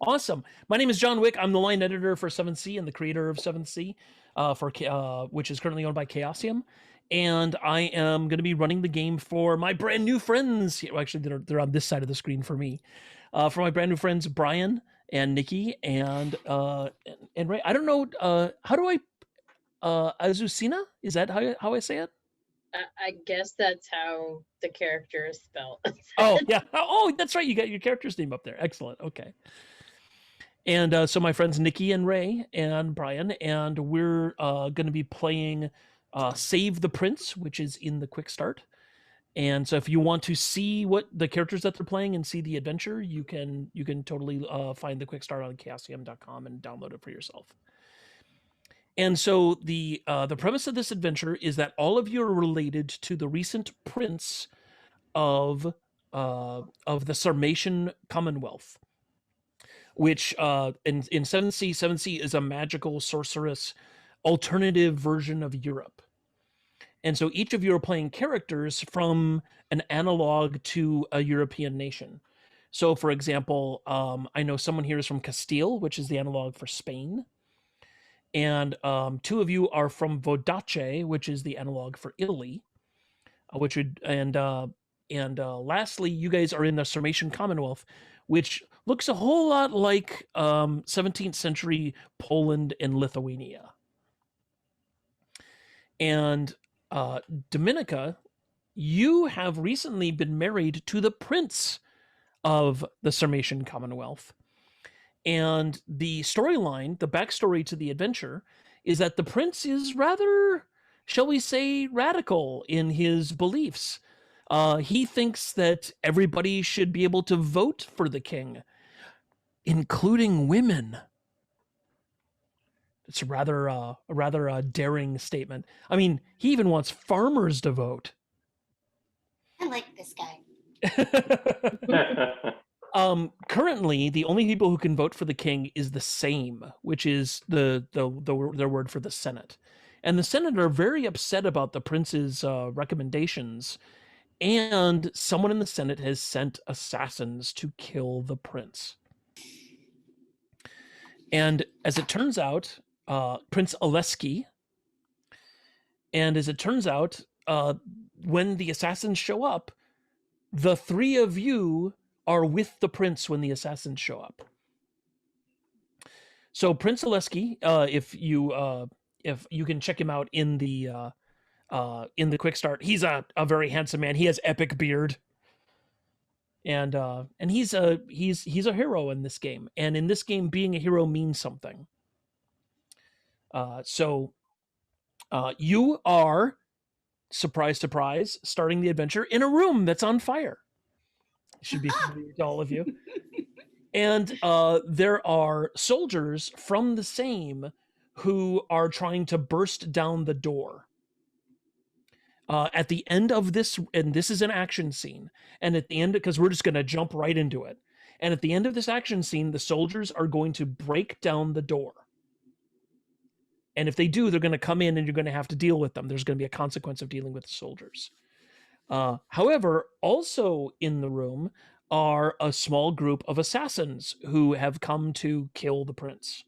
Awesome. My name is John Wick. I'm the line editor for 7th and the creator of 7th, which is currently owned by Chaosium. And I am going to be running the game for my brand new friends. Well, actually, they're on this side of the screen for me. For my brand new friends, Brian and Nikki and Ray. I don't know. How do I? Azucena? Is that how I say it? I guess that's how the character is spelled. Oh, yeah. Oh, that's right. You got your character's name up there. Excellent. Okay. And so my friends Nikki and Ray and Brian, and we're going to be playing Save the Prince, which is in the quick start. And so if you want to see what the characters that they're playing and see the adventure, you can totally find the quick start on chaosium.com and download it for yourself. And so the premise of this adventure is that all of you are related to the recent prince of the Sarmatian Commonwealth, which in 7th is a magical sorceress alternative version of Europe. And so each of you are playing characters from an analog to a European nation. So for example, I know someone here is from Castile, which is the analog for Spain. And two of you are from Vodace, which is the analog for Italy. Lastly, you guys are in the Sarmatian Commonwealth, which looks a whole lot like 17th century Poland and Lithuania. And Dominica, you have recently been married to the prince of the Sarmatian Commonwealth. And the storyline, the backstory to the adventure, is that the prince is rather, shall we say, radical in his beliefs. He thinks that everybody should be able to vote for the king, including women. It's a rather daring statement. I mean, he even wants farmers to vote. I like this guy. Currently, the only people who can vote for the king is the Sejm, which is their word for the Senate. And the Senate are very upset about the prince's recommendations, and someone in the Senate has sent assassins to kill the prince. And as it turns out, Prince Oleski, and as it turns out, when the assassins show up, the three of you are with the prince when the assassins show up. So Prince Oleski, if you can check him out in the quick start, he's a very handsome man. He has epic beard, and he's a hero in this game. And in this game, being a hero means something. So you are, surprise, surprise, starting the adventure in a room that's on fire. It should be familiar to all of you. And there are soldiers from the Sejm who are trying to burst down the door. At the end of this, and this is an action scene, and at the end, because we're just going to jump right into it, and at the end of this action scene, the soldiers are going to break down the door. And if they do, they're going to come in and you're going to have to deal with them. There's going to be a consequence of dealing with the soldiers. However, also in the room are a small group of assassins who have come to kill the prince.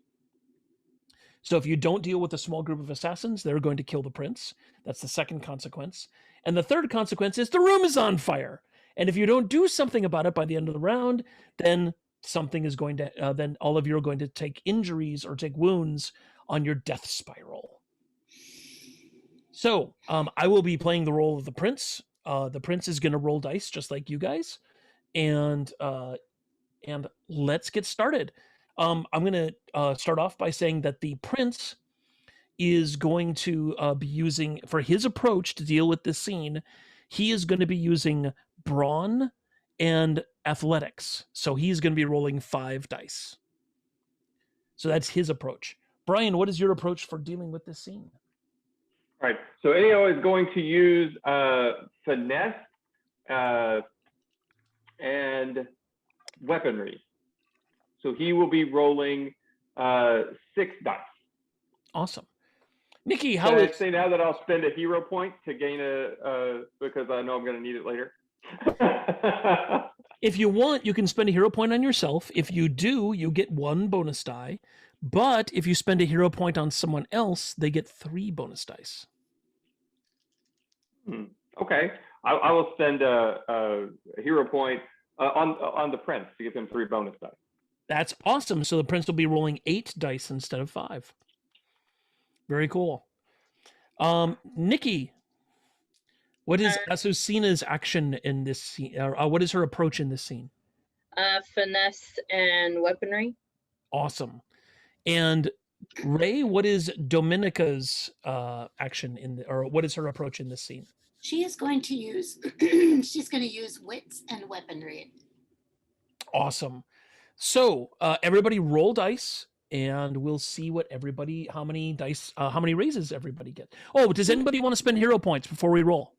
So if you don't deal with a small group of assassins, they're going to kill the prince. That's the second consequence. And the third consequence is the room is on fire. And if you don't do something about it by the end of the round, then something is going to, then all of you are going to take injuries or take wounds on your death spiral. So I will be playing the role of the prince. The prince is going to roll dice just like you guys. And let's get started. I'm going to start off by saying that the prince is going to be using, for his approach to deal with this scene, he is going to be using brawn and athletics. So he's going to be rolling 5 dice. So that's his approach. Brian, what is your approach for dealing with this scene? All right. So Ao is going to use finesse and weaponry. So he will be rolling 6 dice. Awesome. Nikki, how is... say now that I'll spend a hero point to gain because I know I'm going to need it later? If you want, you can spend a hero point on yourself. If you do, you get 1 bonus die. But if you spend a hero point on someone else, they get 3 bonus dice. Okay, I will spend a hero point on the prince to give him 3 bonus dice. That's awesome. So the prince will be rolling 8 dice instead of 5. Very cool. Nikki, what is Azucena's action in this scene? What is her approach in this scene? Finesse and weaponry. Awesome. And Ray, what is Dominica's action or what is her approach in this scene? She is going to use she's going to use wits and weaponry. Awesome. So everybody roll dice, and we'll see how many raises everybody gets. Oh, does anybody want to spend hero points before we roll?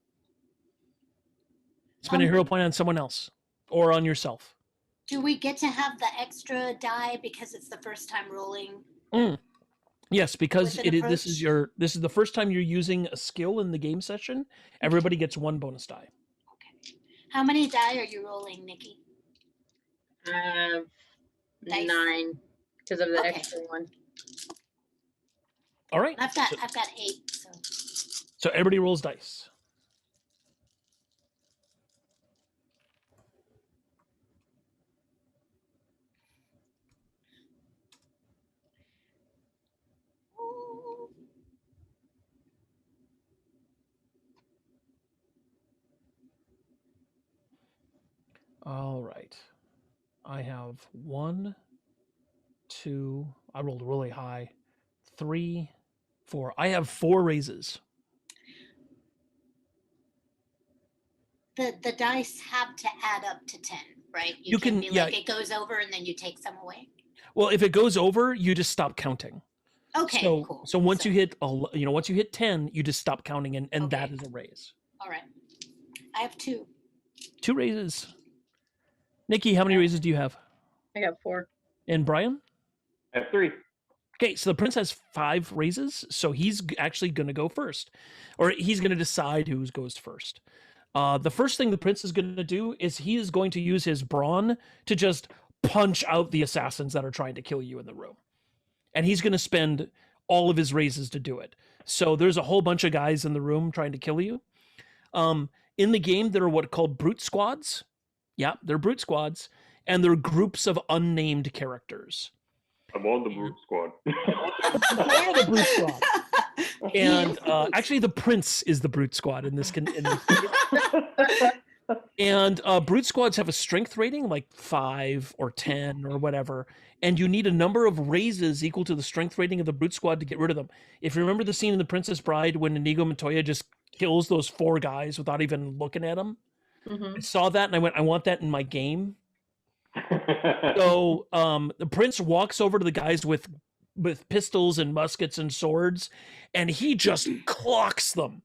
Spend a hero point on someone else or on yourself. Do we get to have the extra die because it's the first time rolling? Yes, because this is the first time you're using a skill in the game session. Everybody gets 1 bonus die. Okay. How many die are you rolling, Nikki? 9 because of the extra one. All right. I've got 8. So everybody rolls dice. All right. I have 1, 2. I rolled really high. 3, 4. I have 4 raises. The dice have to add up to 10, right? You can be like it goes over and then you take some away. Well, if it goes over, you just stop counting. Okay, cool. So once you hit 10, you just stop counting, and Okay. that is a raise. All right. I have 2. 2 raises. Nikki, how many raises do you have? I got 4. And Brian? I have 3. Okay, so the prince has 5 raises, so he's actually going to go first, or he's going to decide who goes first. The first thing the prince is going to do is he is going to use his brawn to just punch out the assassins that are trying to kill you in the room. And he's going to spend all of his raises to do it. So there's a whole bunch of guys in the room trying to kill you. In the game, there are what are called brute squads. Yeah, they're brute squads, and they're groups of unnamed characters. I'm on the brute squad. They're the brute squad. And actually, the prince is the brute squad in this. And brute squads have a strength rating like 5 or 10 or whatever, and you need a number of raises equal to the strength rating of the brute squad to get rid of them. If you remember the scene in The Princess Bride when Inigo Montoya just kills those 4 guys without even looking at them, I saw that and I went, I want that in my game. So the prince walks over to the guys with pistols and muskets and swords, and he just clocks them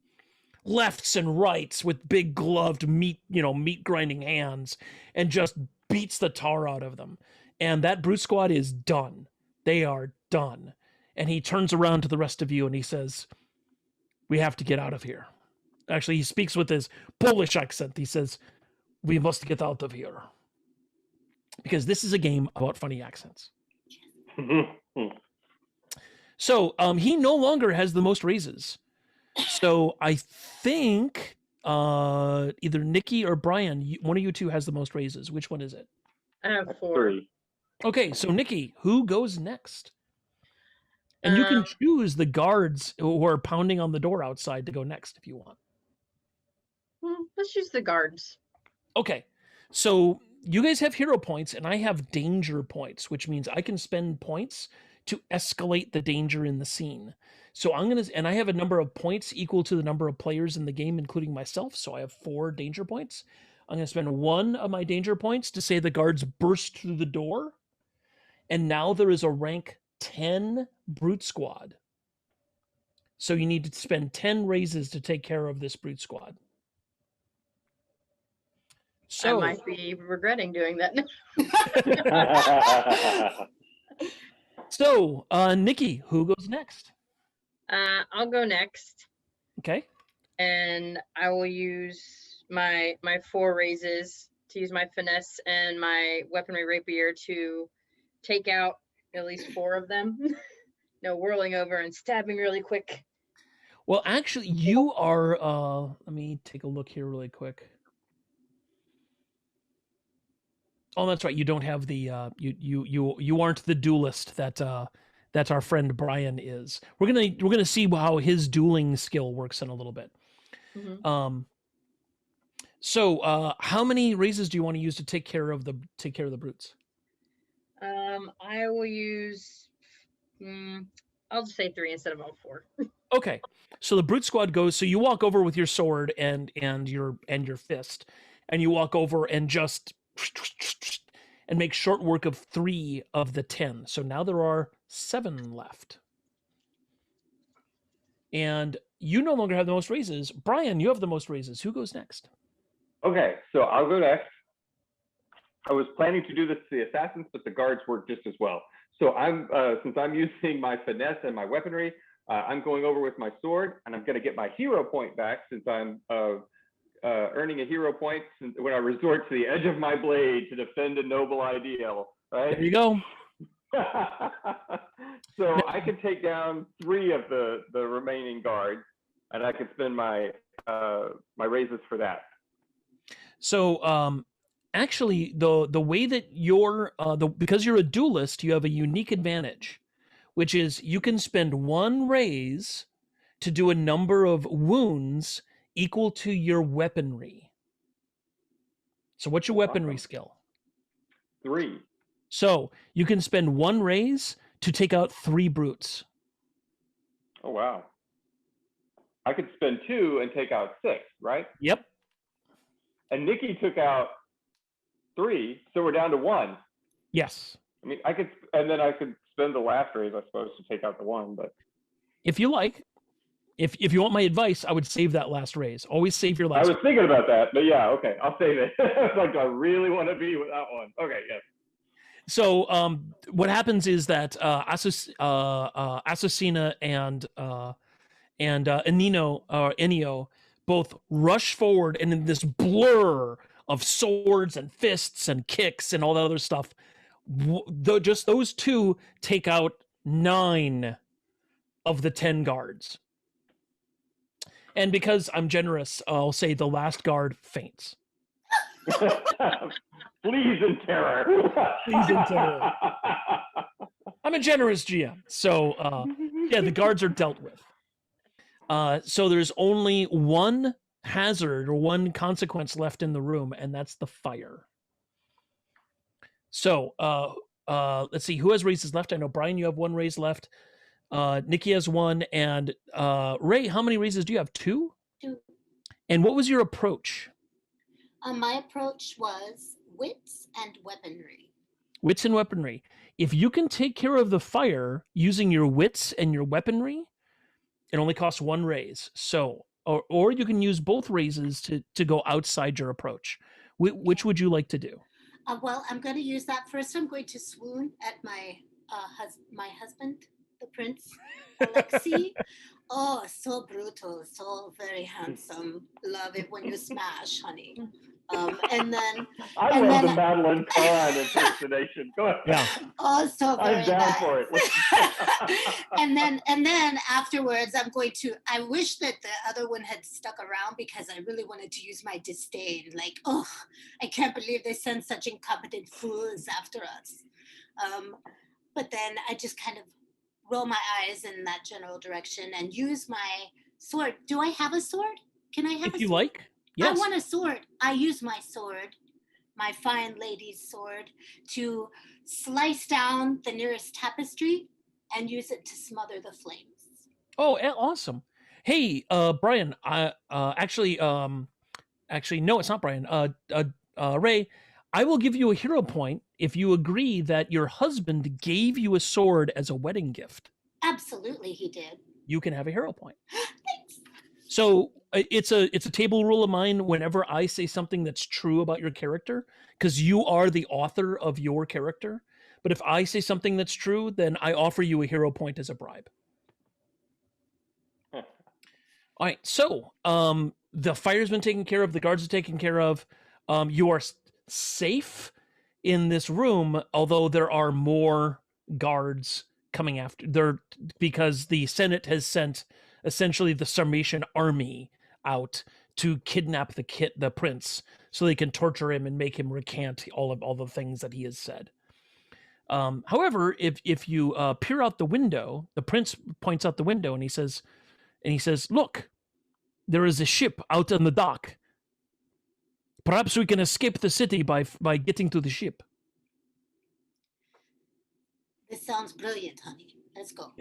lefts and rights with big gloved meat grinding hands, and just beats the tar out of them. And that brute squad is done. They are done. And he turns around to the rest of you and he says, "We have to get out of here." Actually, he speaks with his Polish accent. He says, "We must get out of here." Because this is a game about funny accents. So he no longer has the most raises. So I think either Nikki or Brian, one of you two has the most raises. Which one is it? I have 4. 3. Okay, so Nikki, who goes next? And you can choose the guards who are pounding on the door outside to go next if you want. Let's use the guards. Okay, so you guys have hero points and I have danger points, which means I can spend points to escalate the danger in the scene. So I have a number of points equal to the number of players in the game, including myself. So I have 4 danger points. I'm going to spend 1 of my danger points to say the guards burst through the door. And now there is a rank 10 brute squad. So you need to spend 10 raises to take care of this brute squad. So I might be regretting doing that. So, Nikki, who goes next? I'll go next. Okay. And I will use my 4 raises to use my finesse and my weaponry rapier to take out at least 4 of them. Whirling over and stabbing really quick. Well, actually, you are. Let me take a look here really quick. Oh, that's right. You don't have the. You aren't the duelist that our friend Brian is. We're gonna see how his dueling skill works in a little bit. Mm-hmm. So, how many raises do you want to use to take care of the brutes? I will use. I'll just say 3 instead of all 4. Okay, so the brute squad goes. So you walk over with your sword and your fist, and you walk over and just and make short work of 3 of the 10. So now there are 7 left, and you no longer have the most raises. Brian, you have the most raises. Who goes next? Okay, so I'll go next. I was planning to do this to the assassins, but the guards work just as well. So since I'm using my finesse and my weaponry, I'm going over with my sword, and I'm going to get my hero point back since I'm earning a hero point when I resort to the edge of my blade to defend a noble ideal. Right? There you go. So I can take down 3 of the remaining guards, and I can spend my raises for that. So, actually, the way that you're because you're a duelist, you have a unique advantage, which is you can spend 1 raise to do a number of wounds equal to your weaponry. So, what's your weaponry skill? 3. So you can spend 1 raise to take out 3 brutes. Oh wow! I could spend 2 and take out 6, right? Yep. And Nikki took out 3, so we're down to 1. Yes. I mean, I could spend the last raise, I suppose, to take out the 1. But if you like, if you want my advice, I would save that last raise. Always save your last. I was thinking about that, but yeah, okay, I'll save it. Like, I really want to be with that one. Okay, yes. So what happens is that Assassina and Ennio both rush forward, and in this blur of swords and fists and kicks and all that other stuff, just those 2 take out 9 of the 10 guards. And because I'm generous, I'll say the last guard faints. Flees in terror. Flees in terror. I'm a generous GM. So, yeah, the guards are dealt with. So there's only 1 hazard or 1 consequence left in the room, and that's the fire. So, let's see. Who has raises left? I know, Brian, you have 1 raise left. Nikki has 1. And Ray, how many raises do you have? 2? 2. And what was your approach? My approach was wits and weaponry. Wits and weaponry. If you can take care of the fire using your wits and your weaponry, it only costs 1 raise. So, or you can use both raises to go outside your approach. Which would you like to do? Well, I'm going to use that. First, I'm going to swoon at my husband, the Prince Alexei. Oh, so brutal, so very handsome. Love it when you smash, honey. And then I love the Madeline Kahn impersonation. Go ahead. Yeah. Oh, so very I'm down nice. for it. and then afterwards, I'm going to. I wish that the other one had stuck around because I really wanted to use my disdain. Like, oh, I can't believe they send such incompetent fools after us. But then I just kind of roll my eyes in that general direction and use my sword. Do I have a sword? Can I have a sword? If you like. Yes. I want a sword. I use my sword, my fine lady's sword, to slice down the nearest tapestry and use it to smother the flames. Oh, awesome. Hey, Brian, actually, no, it's not Brian. Ray, I will give you a hero point if you agree that your husband gave you a sword as a wedding gift. Absolutely, he did. You can have a hero point. Thanks. So it's a table rule of mine whenever I say something that's true about your character, because you are the author of your character. But if I say something that's true, then I offer you a hero point as a bribe. All right. So the fire's been taken care of. The guards are taken care of. You are safe in this room, although there are more guards coming after there, because the Senate has sent essentially the Sarmatian army out to kidnap the prince, so they can torture him and make him recant all the things that he has said. However, if you peer out the window, the prince points out the window and he says, "Look, there is a ship out on the dock. Perhaps we can escape the city by getting to the ship." This sounds brilliant, honey. Let's go.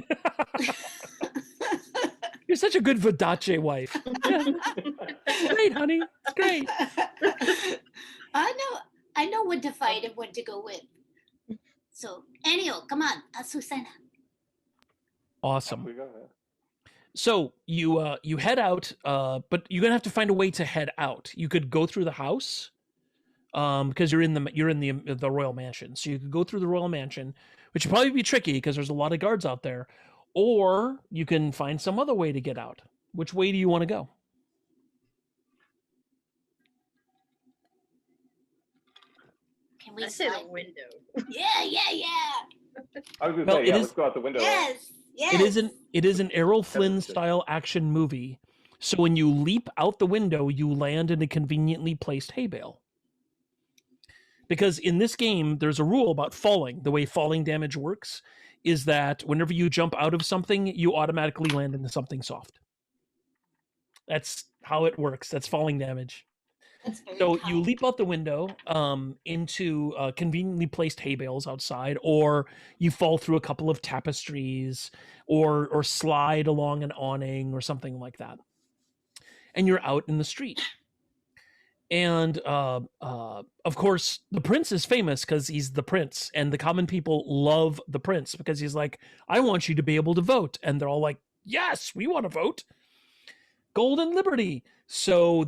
You're such a good Vidace wife. Yeah. Great, honey. It's great. I know when to fight and when to go with. So, Enio, come on, Azucena. Awesome. We go. So you head out, but you're gonna have to find a way to head out. You could go through the house, because you're in the royal mansion. So you could go through the royal mansion, which would probably be tricky because there's a lot of guards out there. Or you can find some other way to get out. Which way do you want to go? Can we I say the slide? window. Yeah. I was gonna Well, say, it yeah, is- let's go out the window. Yes. It is an Errol Flynn Definitely. style action movie. So when you leap out the window, you land in a conveniently placed hay bale. Because in this game, there's a rule about falling. The way falling damage works is that whenever you jump out of something, you automatically land into something soft. That's how it works. That's falling damage. That's very So kind. you leap out the window into conveniently placed hay bales outside, or you fall through a couple of tapestries, or slide along an awning or something like that, and you're out in the street. And of course, the prince is famous because he's the prince, and the common people love the prince because he's like, "I want you to be able to vote," and they're all like, "Yes, we want to vote. Gold and liberty." So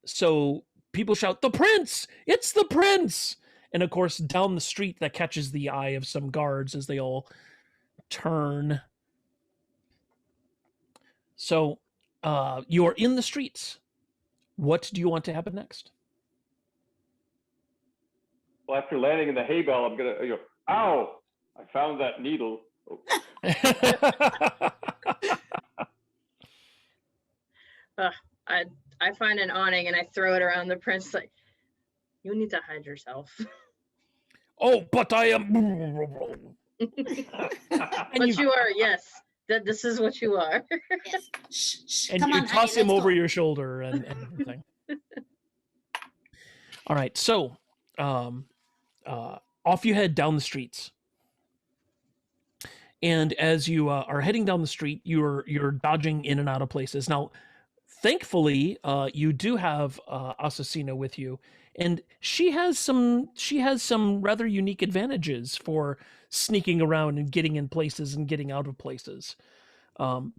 so people shout, "The prince! It's the prince!" And of course, down the street, that catches the eye of some guards as they all turn. So you're in the streets. What do you want to happen next? Well, after landing in the hay bale, I'm gonna go, ow! I found that needle. Oh, I find an awning and I throw it around the prince like, you need to hide yourself. Oh, but I am. But you are, yes. This is what you are. Yes. Shh. And Come you on, toss honey, him let's over go. your shoulder and everything. All right, so off you head down the streets. And as you are heading down the street, you're dodging in and out of places. Now, thankfully, you do have Assassina with you, and she has some rather unique advantages for sneaking around and getting in places and getting out of places. And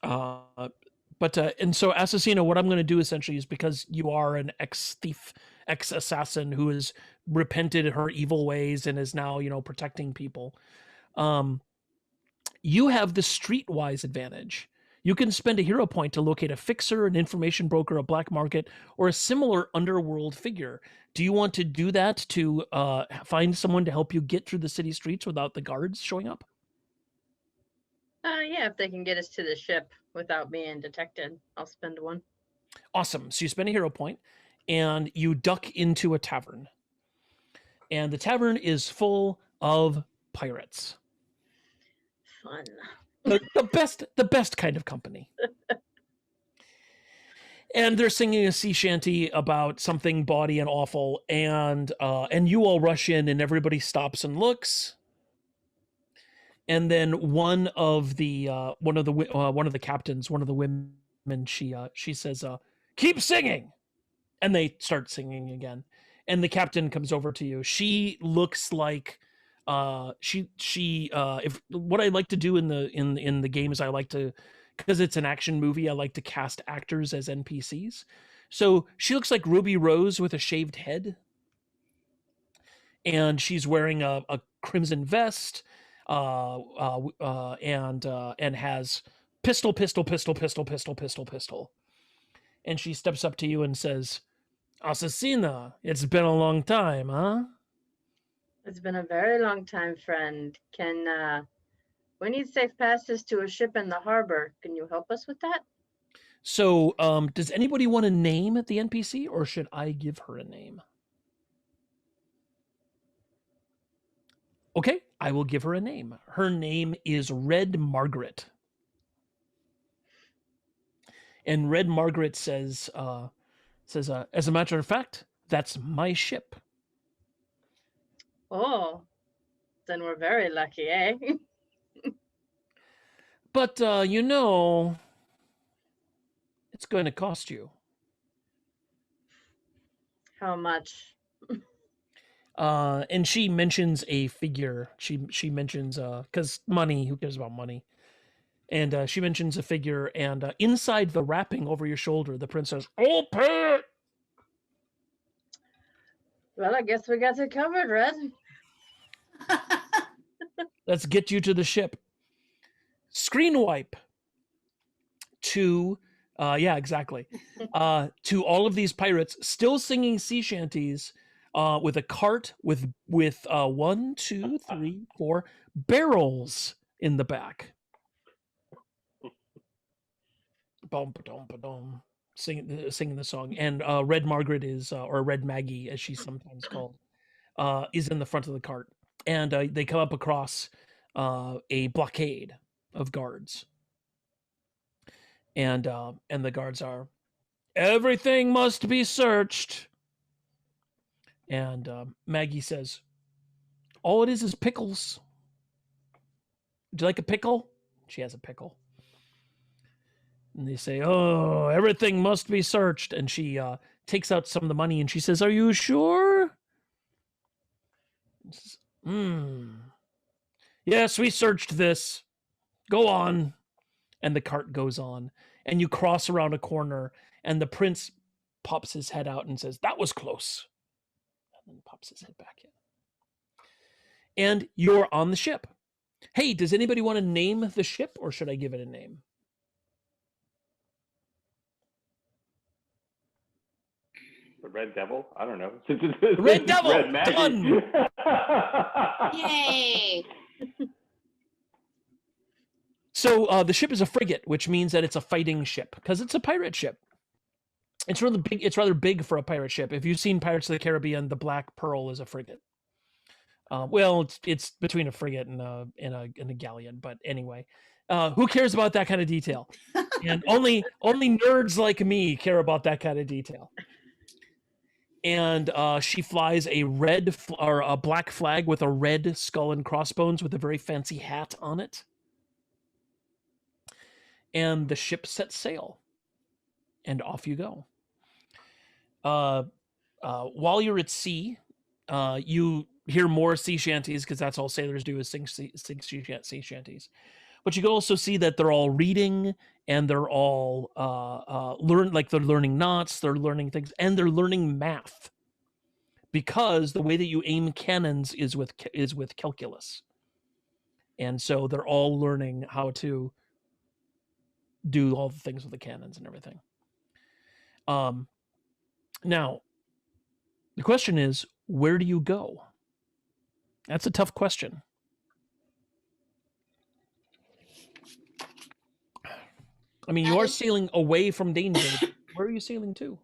so Assassina, what I'm going to do essentially is, because you are an ex-thief, ex-assassin who has repented her evil ways and is now, protecting people. You have the streetwise advantage. You can spend a hero point to locate a fixer, an information broker, a black market, or a similar underworld figure. Do you want to do that to find someone to help you get through the city streets without the guards showing up? Yeah, if they can get us to the ship without being detected, I'll spend one. Awesome. So you spend a hero point and you duck into a tavern. And the tavern is full of pirates. Fun. The best kind of company. And they're singing a sea shanty about something bawdy and awful, and you all rush in, and everybody stops and looks. And then one of the captains, one of the women, she says, "Keep singing," and they start singing again. And the captain comes over to you. She looks like if what I like to do in the game is I like to, because it's an action movie, I like to cast actors as NPCs. So she looks like Ruby Rose with a shaved head, and she's wearing a crimson vest, and has pistol, and she steps up to you and says, Assassina, it's been a long time, huh? It's been a very long time, friend. We need safe passes to a ship in the harbor. Can you help us with that? So, does anybody want to name the NPC, or should I give her a name? Okay, I will give her a name. Her name is Red Margaret. And Red Margaret says, as a matter of fact, that's my ship. Oh, then we're very lucky, eh? But, it's going to cost you. How much? And she mentions a figure. She mentions, because money, who cares about money? And she mentions a figure, and inside the wrapping over your shoulder, the prince says, "I'll pay it." Well, I guess we got it covered, Red. Let's get you to the ship. Screen wipe to, yeah, exactly. To all of these pirates still singing sea shanties, with a cart with 1, 2, 3, 4 barrels in the back. Boom, ba-dum, ba-dum, singing the song. And Red Margaret is, or Red Maggie, as she's sometimes called, is in the front of the cart. And they come up across a blockade of guards. And the guards are, "Everything must be searched." And Maggie says, "All it is pickles. Would you like a pickle?" She has a pickle. And they say, "Oh, everything must be searched." And she takes out some of the money and she says, "Are you sure?" Says, "Yes, we searched this. Go on." And the cart goes on. And you cross around a corner and the prince pops his head out and says, "That was close." And then pops his head back in. And you're on the ship. Hey, does anybody want to name the ship, or should I give it a name? The Red Devil? I don't know. Red Devil! Red Maggie. Done! Yay! So the ship is a frigate, which means that it's a fighting ship, because it's a pirate ship. It's rather big. It's rather big for a pirate ship. If you've seen Pirates of the Caribbean, the Black Pearl is a frigate. Well, it's between a frigate and a galleon, but anyway, who cares about that kind of detail? And only nerds like me care about that kind of detail. And she flies a or a black flag with a red skull and crossbones with a very fancy hat on it. And the ship sets sail, and off you go. While you're at sea, you hear more sea shanties, because that's all sailors do, is sing sea shanties. But you can also see that they're all reading, and they're all they're learning knots, they're learning things, and they're learning math, because the way that you aim cannons is with calculus. And so they're all learning how to do all the things with the cannons and everything. Now, the question is, where do you go? That's a tough question. I mean, you are sailing away from danger. Where are you sailing to?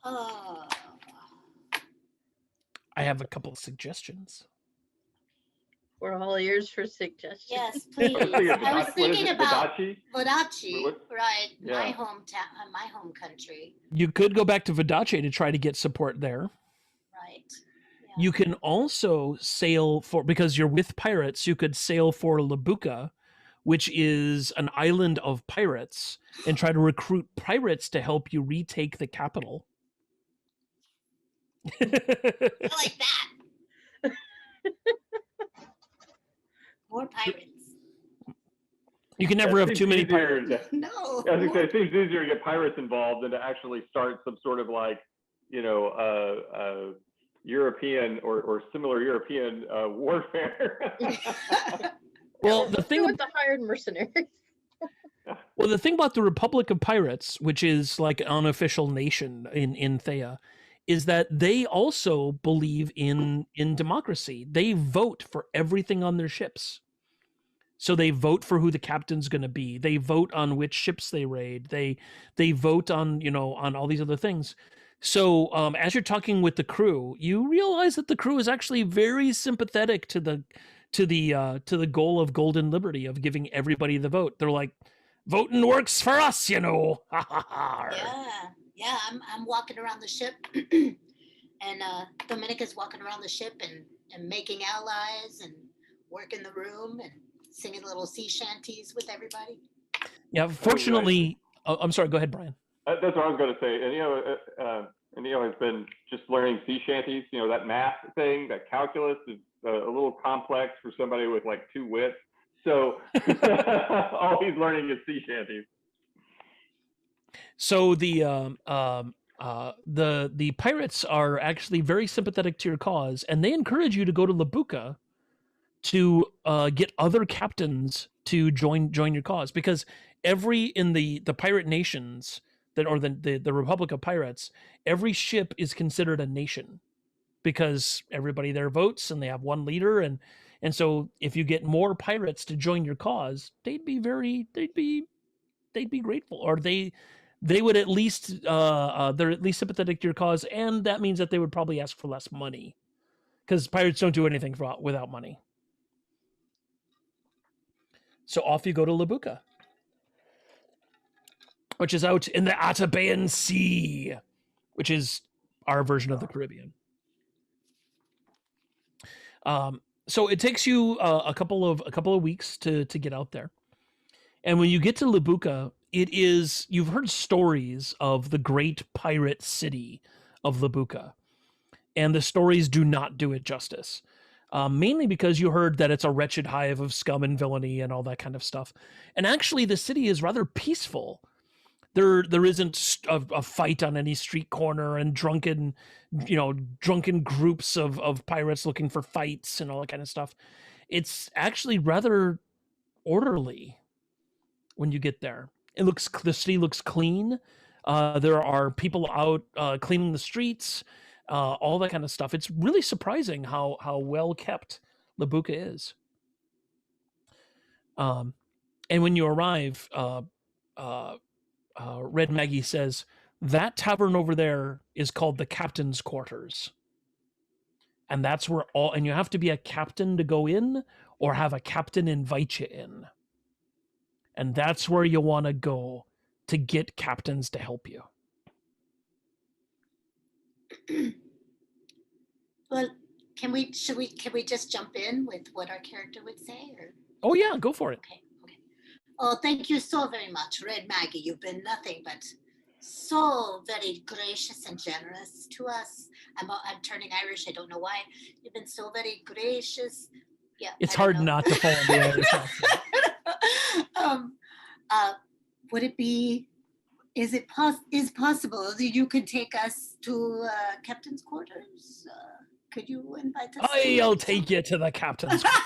I have a couple of suggestions. We're all ears for suggestions. Yes, please. I was thinking about Vodachi, right? Yeah. My hometown, my home country. You could go back to Vodache to try to get support there. Right. Yeah. You can also sail because you're with pirates, you could sail for Labuka, which is an island of pirates, and try to recruit pirates to help you retake the capital. I like that. More pirates. You can never have too many pirates. No. I was going to say, it seems easier to get pirates involved than to actually start some sort of European or similar European warfare. Well, the thing with the hired mercenaries. Well, the thing about the Republic of Pirates, which is like an unofficial nation in Thea, is that they also believe in democracy. They vote for everything on their ships. So they vote for who the captain's going to be. They vote on which ships they raid. They vote on, you know, on all these other things. So as you're talking with the crew, you realize that the crew is actually very sympathetic to the goal of golden liberty, of giving everybody the vote. They're like, voting works for us, you know. Yeah. I'm walking around the ship, and Dominica's walking around the ship and making allies and working the room and singing little sea shanties with everybody. Yeah, fortunately, I'm sorry. Go ahead, Brian. That's what I was going to say. And Neil has been just learning sea shanties. You know, that math thing, that calculus is a little complex for somebody with like 2 wits. So all he's learning is sea shanties. So the pirates are actually very sympathetic to your cause, and they encourage you to go to Labuka to get other captains to join your cause, because in the pirate nations the Republic of Pirates, every ship is considered a nation because everybody there votes and they have one leader, and so if you get more pirates to join your cause, they'd be grateful, or they would at least they're at least sympathetic to your cause, and that means that they would probably ask for less money because pirates don't do anything without money. So off you go to Labuka, which is out in the Atabayan Sea, which is our version of the Caribbean. So it takes you a couple of weeks to get out there, and when you get to Labuka, you've heard stories of the great pirate city of Labuka, and the stories do not do it justice. Mainly because you heard that it's a wretched hive of scum and villainy and all that kind of stuff. And actually, the city is rather peaceful. There isn't a fight on any street corner and drunken groups of pirates looking for fights and all that kind of stuff. It's actually rather orderly when you get there. The city looks clean. There are people out cleaning the streets. All that kind of stuff. It's really surprising how well kept Labuka is. And when you arrive, Red Maggie says, that tavern over there is called the Captain's Quarters. And that's where and you have to be a captain to go in, or have a captain invite you in. And that's where you want to go to get captains to help you. Well, can we just jump in with what our character would say? Or? Oh yeah, go for it. Okay. Oh, thank you so very much, Red Maggie. You've been nothing but so very gracious and generous to us. I'm turning Irish. I don't know why. You've been so very gracious. Yeah. It's hard not to fall in the Irish accent. Would it be? Is possible that you could take us to captain's quarters? Could you invite us? I'll take you to the captain's quarters.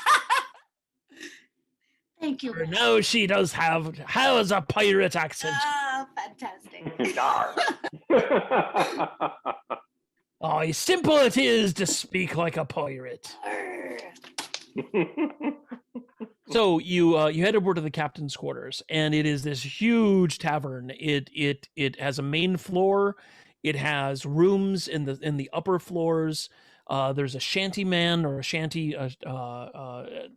Thank you. No, she does has a pirate accent. Ah, fantastic. Oh, simple it is to speak like a pirate. So you head over to the captain's quarters, and it is this huge tavern. It has a main floor. It has rooms in the upper floors. There's a shanty man or a shanty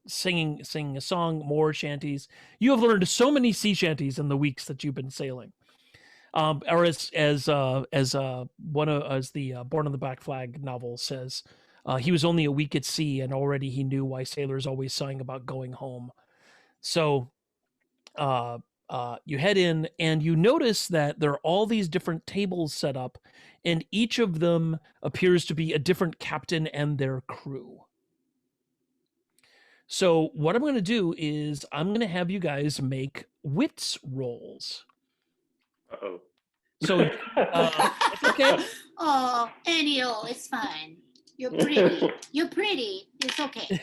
singing a song, more shanties. You have learned so many sea shanties in the weeks that you've been sailing. Or as the Born on the Black Flag novel says, he was only a week at sea, and already he knew why sailors always sang about going home. So you head in, and you notice that there are all these different tables set up, and each of them appears to be a different captain and their crew. So what I'm going to do is I'm going to have you guys make Wits Rolls. Uh-oh. So it's okay. Oh, Ennio, it's fine. You're pretty. It's okay.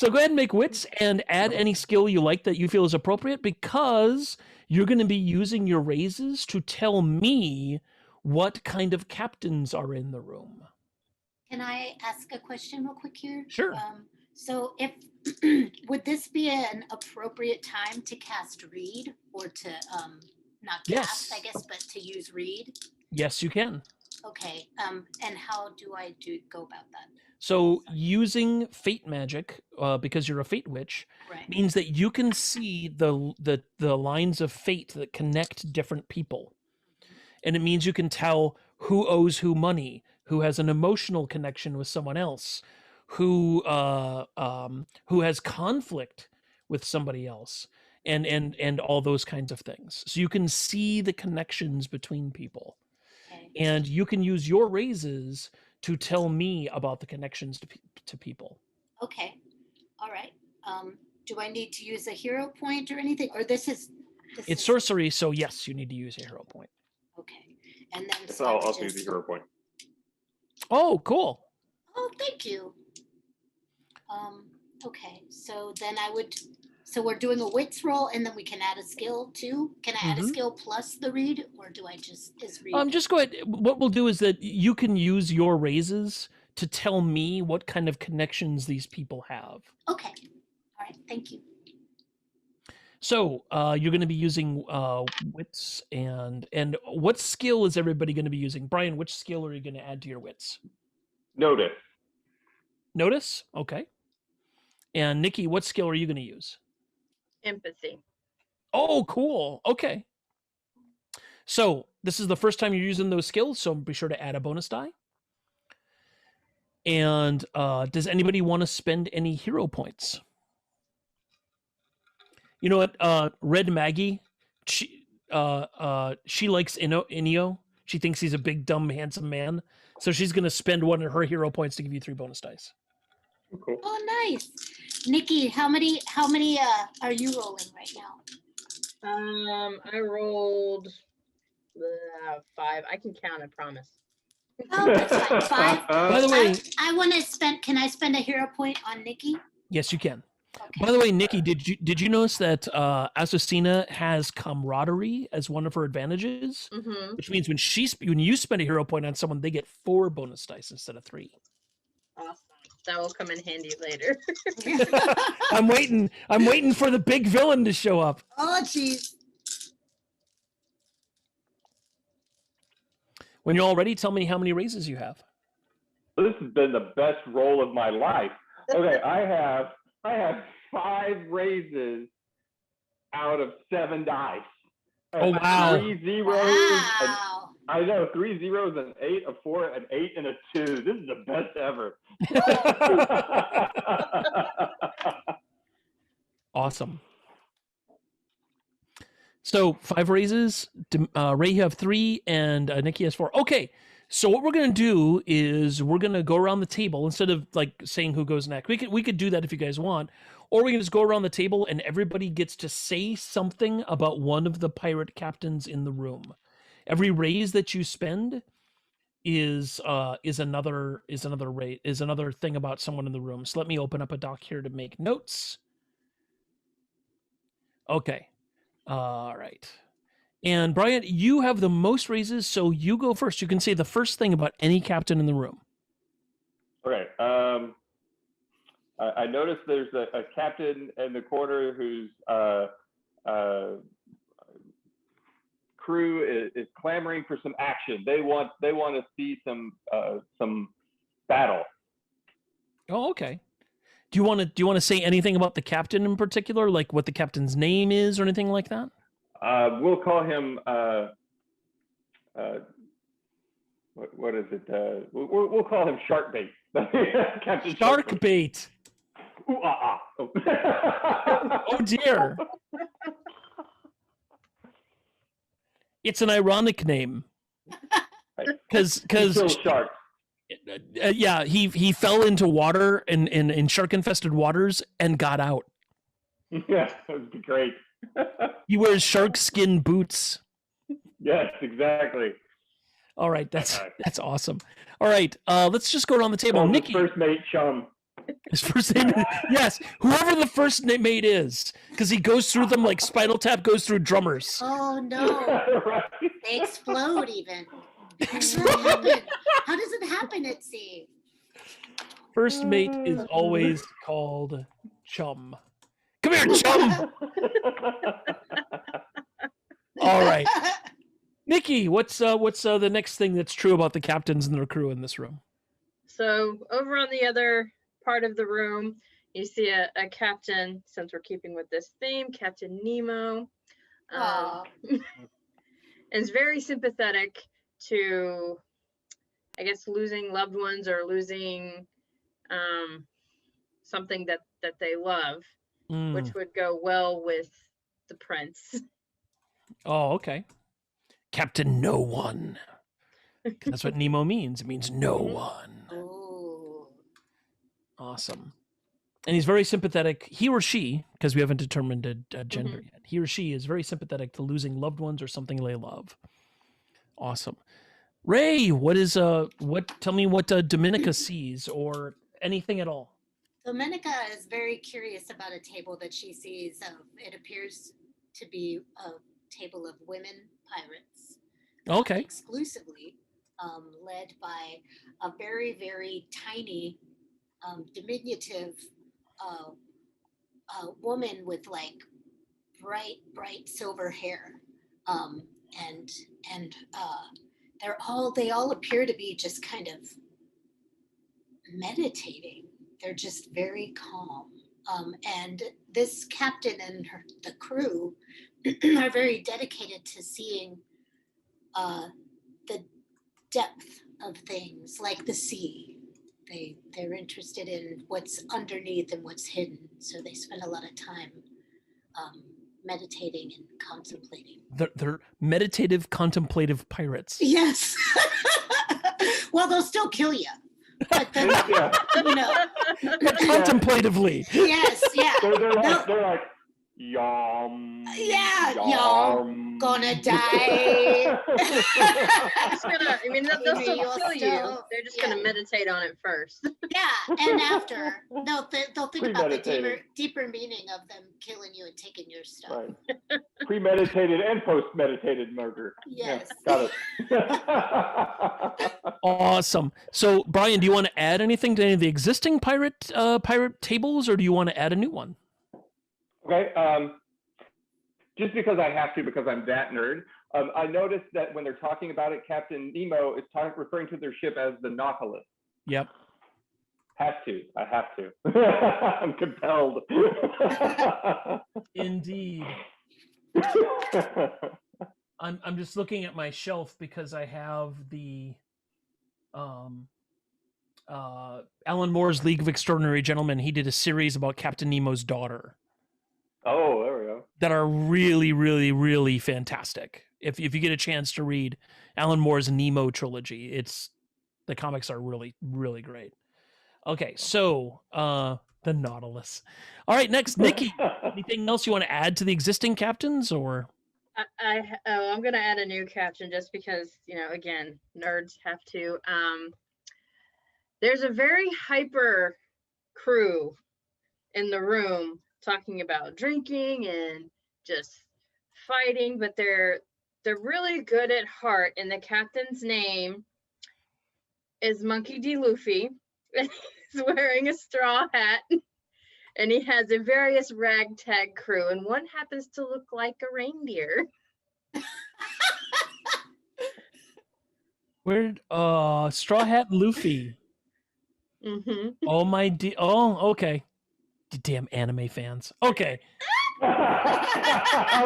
So go ahead and make wits and add any skill you like that you feel is appropriate, because you're going to be using your raises to tell me what kind of captains are in the room. Can I ask a question real quick here? Sure. So if would this be an appropriate time to cast read, or to not cast, Yes. I guess, but to use read? Yes, you can. Okay. And how do I go about that? So using fate magic, because you're a fate witch, Right. means that you can see the lines of fate that connect different people. And it means you can tell who owes who money, who has an emotional connection with someone else, who has conflict with somebody else, and all those kinds of things. So you can see the connections between people. Okay. And you can use your raises to tell me about the connections to people. Okay. All right. Do I need to use a hero point or anything? Or it's sorcery, so yes, you need to use a hero point. Okay. And then So I'll do the hero point. Oh, cool. Oh, thank you. Okay. So then so we're doing a wits roll, and then we can add a skill too. Can I add a skill plus the read, or do I is read? Just go ahead. What we'll do is that you can use your raises to tell me what kind of connections these people have. Okay. All right. Thank you. So you're going to be using wits, and what skill is everybody going to be using? Brian, which skill are you going to add to your wits? Notice. Notice? Okay. And Nikki, what skill are you going to use? Empathy. Oh, cool. Okay. So this is the first time you're using those skills, so be sure to add a bonus die. And does anybody want to spend any hero points? You know what? Red Maggie, she likes Inio. She thinks he's a big, dumb, handsome man. So she's going to spend one of her hero points to give you 3 bonus dice. Cool. Oh, nice. Nikki, how many are you rolling right now? I rolled 5. I can count, I promise. Oh, that's fine. 5. By the way, I want to spend. Can I spend a hero point on Nikki? Yes, you can. Okay. By the way, Nikki, did you notice that Assassina has camaraderie as one of her advantages? Mm-hmm. Which means when you spend a hero point on someone, they get 4 bonus dice instead of 3. Awesome. That will come in handy later. I'm waiting for the big villain to show up. Oh, jeez. When you're all ready, tell me how many raises you have. This has been the best roll of my life. Okay, I have 5 raises out of 7 dice. Oh, wow. 3 zeros. Wow. I know, 3 zeros, an 8, a 4, an 8, and a 2. This is the best ever. Awesome. So 5 raises. Ray, you have 3, and Nikki has 4. Okay, so what we're gonna do is we're gonna go around the table instead of like saying who goes next. We could do that if you guys want, or we can just go around the table and everybody gets to say something about one of the pirate captains in the room. Every raise that you spend is another thing about someone in the room. So let me open up a doc here to make notes. Okay. All right. And Brian, you have the most raises, so you go first. You can say the first thing about any captain in the room. Okay. I noticed there's a captain in the corner whose crew is clamoring for some action. They want to see some battle. Oh, okay. Do you want to say anything about the captain in particular, like what the captain's name is or anything like that? We'll call him what is it? We'll call him Sharkbait. Captain Sharkbait. Ooh, ah, ah. Oh. Oh dear. It's an ironic name. Because shark. Yeah, he fell into water in shark infested waters and got out. Yeah, that would be great. He wears shark skin boots. Yes, exactly. All right, that's awesome. All right, let's just go around the table. Nikki, first mate chum. His first name, yes, whoever the first mate is, because he goes through them like Spinal Tap goes through drummers. Oh no. Right. They explode even. Explode. How does it happen at sea? First mate is always called Chum. Come here, Chum. All right, Nikki, what's the next thing that's true about the captains and their crew in this room? So over on the other part of the room, you see a captain, since we're keeping with this theme, Captain Nemo. Aw. And is very sympathetic to, I guess, losing loved ones or losing something that they love, which would go well with the prince. Oh, okay. Captain No One. That's what Nemo means. It means no one. Ooh. Awesome. And he's very sympathetic. He or she, because we haven't determined a gender yet. He or she is very sympathetic to losing loved ones or something they love. Awesome. Ray, tell me what Dominica sees or anything at all. Dominica is very curious about a table that she sees. It appears to be a table of women pirates. Okay. Exclusively led by a very, very tiny, diminutive woman with like bright silver hair. And they all appear to be just kind of meditating. They're just very calm. And this captain and the crew are very dedicated to seeing the depth of things, like the sea. They're interested in what's underneath and what's hidden. So they spend a lot of time meditating and contemplating. They're meditative, contemplative pirates. Yes. Well, they'll still kill you. But then, you know. Contemplatively. Yes, yeah. They're like, yum. Yeah, y'all gonna die. They'll still kill you. They're just gonna meditate on it first. Yeah, and after they'll think about the deeper meaning of them killing you and taking your stuff. Right. Premeditated and post-meditated murder. Yes. Yeah, got it. Awesome. So, Brian, do you want to add anything to any of the existing pirate tables, or do you want to add a new one? Okay. Just because I have to, because I'm that nerd. I noticed that when they're talking about it, Captain Nemo is referring to their ship as the Nautilus. Yep. I have to. I'm compelled. Indeed. I'm just looking at my shelf because I have the Alan Moore's League of Extraordinary Gentlemen. He did a series about Captain Nemo's daughter. Oh, there we go. That are really, really, really fantastic. If you get a chance to read Alan Moore's Nemo trilogy, the comics are really, really great. Okay, so the Nautilus. All right, next, Nikki. Anything else you want to add to the existing captains, or? I'm gonna add a new captain just because, again, nerds have to. There's a very hyper crew in the room talking about drinking and just fighting, but they're really good at heart, and the captain's name is Monkey D. Luffy. He's wearing a straw hat, and he has a various ragtag crew, and one happens to look like a reindeer. Where Straw Hat Luffy. Oh, okay. You damn anime fans. Okay. I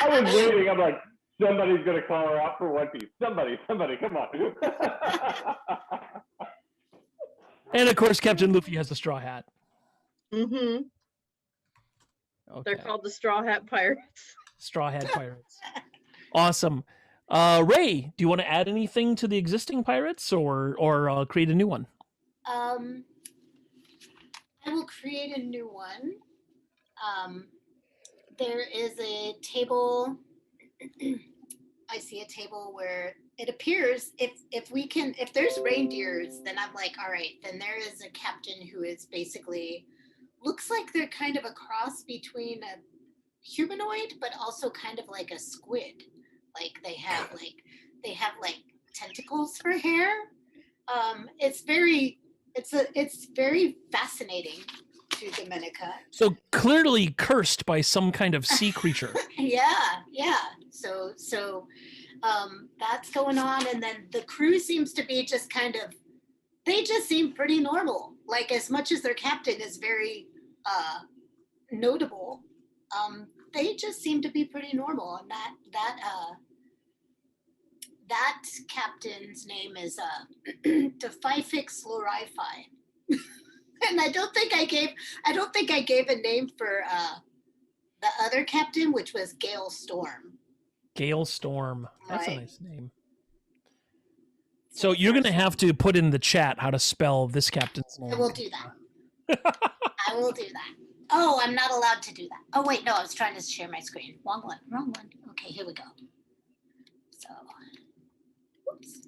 was waiting. I'm like, somebody's gonna call her out for One Piece. Somebody, come on. And of course, Captain Luffy has the straw hat. Okay. They're called the Straw Hat Pirates. Straw Hat Pirates. Awesome. Ray, do you want to add anything to the existing pirates, or create a new one? I will create a new one. There is a table I see a table where it appears if there's reindeers, then I'm like, all right, then there is a captain who is basically looks like they're kind of a cross between a humanoid, but also kind of like a squid. Like they have like tentacles for hair. It's very fascinating to Dominica. So clearly cursed by some kind of sea creature. Yeah. So that's going on, and then the crew seems to be just kind of. They just seem pretty normal. Like as much as their captain is very notable, they just seem to be pretty normal. And that captain's name is Therapeutic Lorifi. And I don't think I gave a name for the other captain, which was Gale Storm. Gale Storm. That's a Right. nice name. So you're going to have to put in the chat how to spell this captain's name. I will do that. I will do that. Oh, I'm not allowed to do that. Oh, wait, no, I was trying to share my screen. Wrong one. Okay, here we go. So, whoops.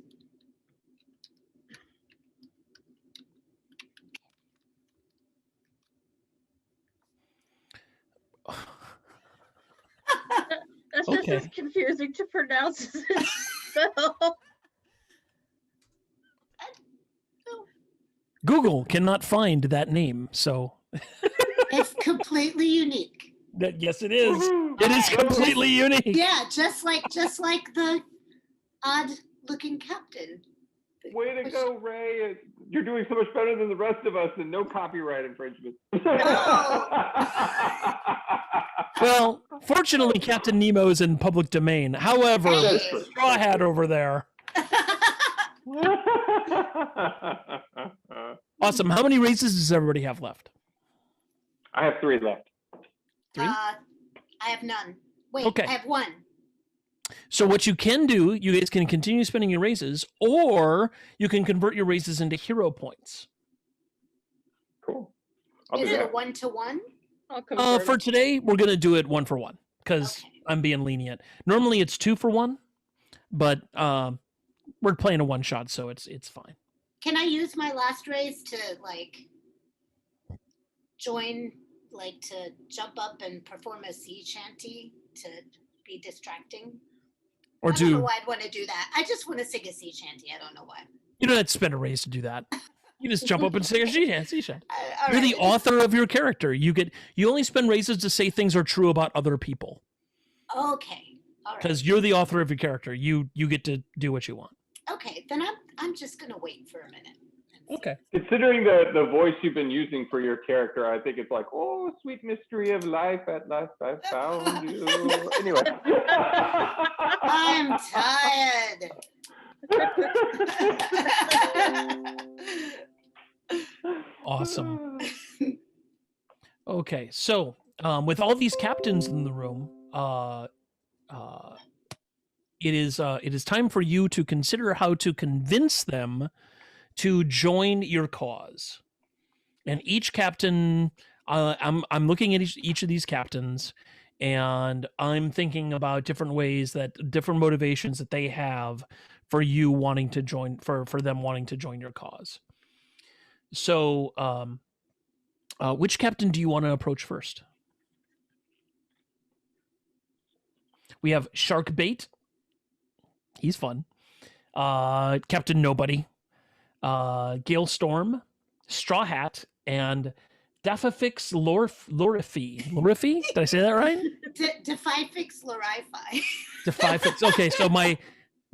That's just Okay. as confusing to pronounce as it spell. Google cannot find that name, so It's completely unique. yes, it is. Woohoo! It is completely unique. Yeah, just like the odd-looking captain. Way to go, Ray. You're doing so much better than the rest of us, and no copyright infringement. Well, fortunately, Captain Nemo is in public domain. However, Hey. this Straw Hat over there. Awesome. How many races does everybody have left? I have 3 left. 3? I have none. Wait, Okay. I have 1. So what you can do, you guys can continue spending your races, or you can convert your races into hero points. Cool. I'll Is do it a that. 1-to-1? I'll convert For it. today, we're going to do it 1 for 1 because Okay. I'm being lenient. Normally it's 2 for 1, but we're playing a one shot, so it's fine. Can I use my last race to join, to jump up and perform a sea shanty to be distracting? Or I don't know do why I'd want to do that. I just want to sing a sea shanty. I don't know why. you don't have to spend a race to do that. You just jump up and say a sea shanty. All You're right. the author of your character. You only spend races to say things are true about other people Okay. All right. because you're the author of your character. You get to do what you want. Okay, then I'm just gonna wait for a minute. and see. Okay. Considering the voice you've been using for your character, I think it's like, oh, sweet mystery of life, at last I found you. Anyway. I'm tired. Awesome. Okay, so with all these captains in the room, it is time for you to consider how to convince them to join your cause. And each captain, I'm looking at each of these captains, and I'm thinking about different ways different motivations that they have for you wanting to join, for them wanting to join your cause. So, which captain do you want to approach first? We have Sharkbait. He's fun. Captain Nobody. Gale Storm. Straw Hat. And Daffafix Lorifi. Lorifi? Did I say that right? Defifix Lorifi. Defifix. Okay, so my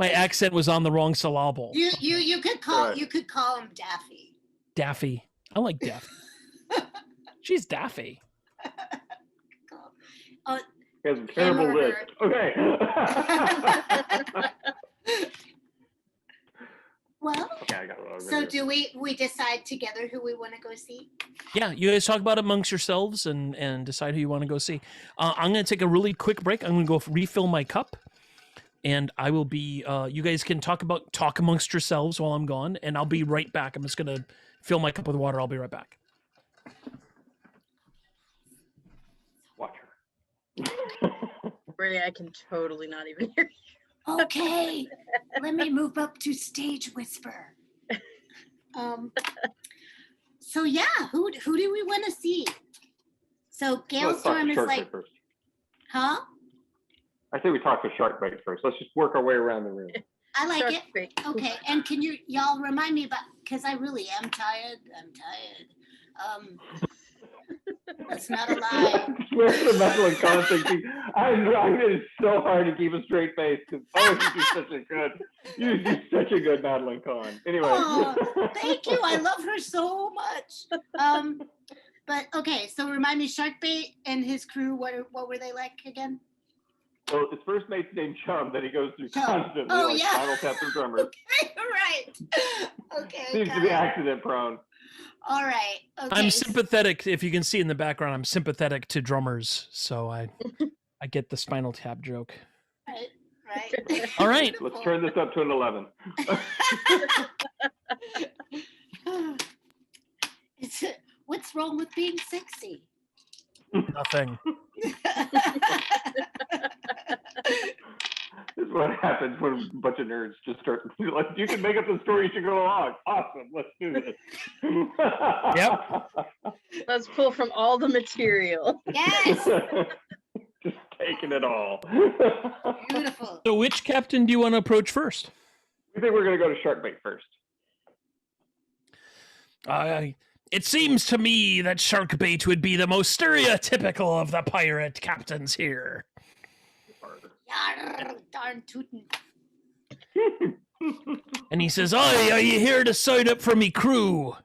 accent was on the wrong syllable. You could call Right. you could call him Daffy. Daffy. I like Daffy. She's Daffy. Oh, He has a terrible Hammer list. Okay. well, Okay, I got it. so do we decide together who we want to go see? Yeah, you guys talk about it amongst yourselves and decide who you want to go see. I'm going to take a really quick break. I'm going to go refill my cup, and I will be. You guys can talk amongst yourselves while I'm gone, and I'll be right back. I'm just going to fill my cup with water. I'll be right back. Watch her. Ray, I can totally not even hear you. Okay, let me move up to stage whisper. So yeah, who do we want to see? So Let's talk Galestorm to is Sharkbait like, first. huh? I say we talk to Sharkbait first. Let's just work our way around the room. I like Shark it. bait. Okay, and can y'all remind me about, because I really am tired. I'm tired. That's not a lie. Where's the Madeline Kahn thing? I'm trying so hard to keep a straight face because you do such a good Madeline Kahn. Anyway. Oh, thank you. I love her so much. But okay, so remind me, Sharkbait and his crew, what were they like again? Well, his first mate's named Chum that he goes through Chum. constantly, Oh, like yeah. Spinal Tap and Drummer. Okay, right. Okay. Seems to be accident prone. All right. Okay. I'm sympathetic. If you can see in the background, I'm sympathetic to drummers, so I get the Spinal Tap joke. Right. All right. Let's turn this up to an 11. What's wrong with being sexy? Nothing. This is what happens when a bunch of nerds just start like, you can make up the story, you should go along. Awesome, let's do this. Yep. Let's pull from all the material. Yes. Just taking it all. Beautiful. So which captain do you want to approach first? We think we're going to go to Sharkbait first. It seems to me that Sharkbait would be the most stereotypical of the pirate captains here. Yarr, darn tootin'. And he says, "Oi, are you here to sign up for me crew?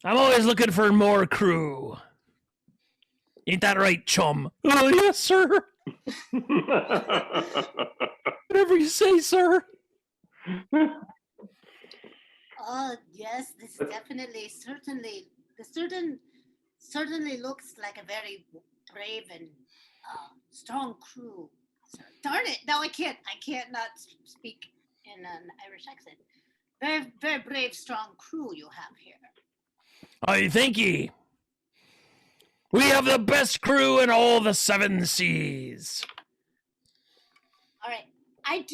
I'm always looking for more crew. Ain't that right, chum?" "Oh, yes, sir. Whatever you say, sir." Yes, this definitely, certainly looks like a very brave and strong crew. Darn it! No, I can't not speak in an Irish accent. Very, very brave, strong crew you have here. "I thank ye. We have the best crew in all the 7 seas." All right, I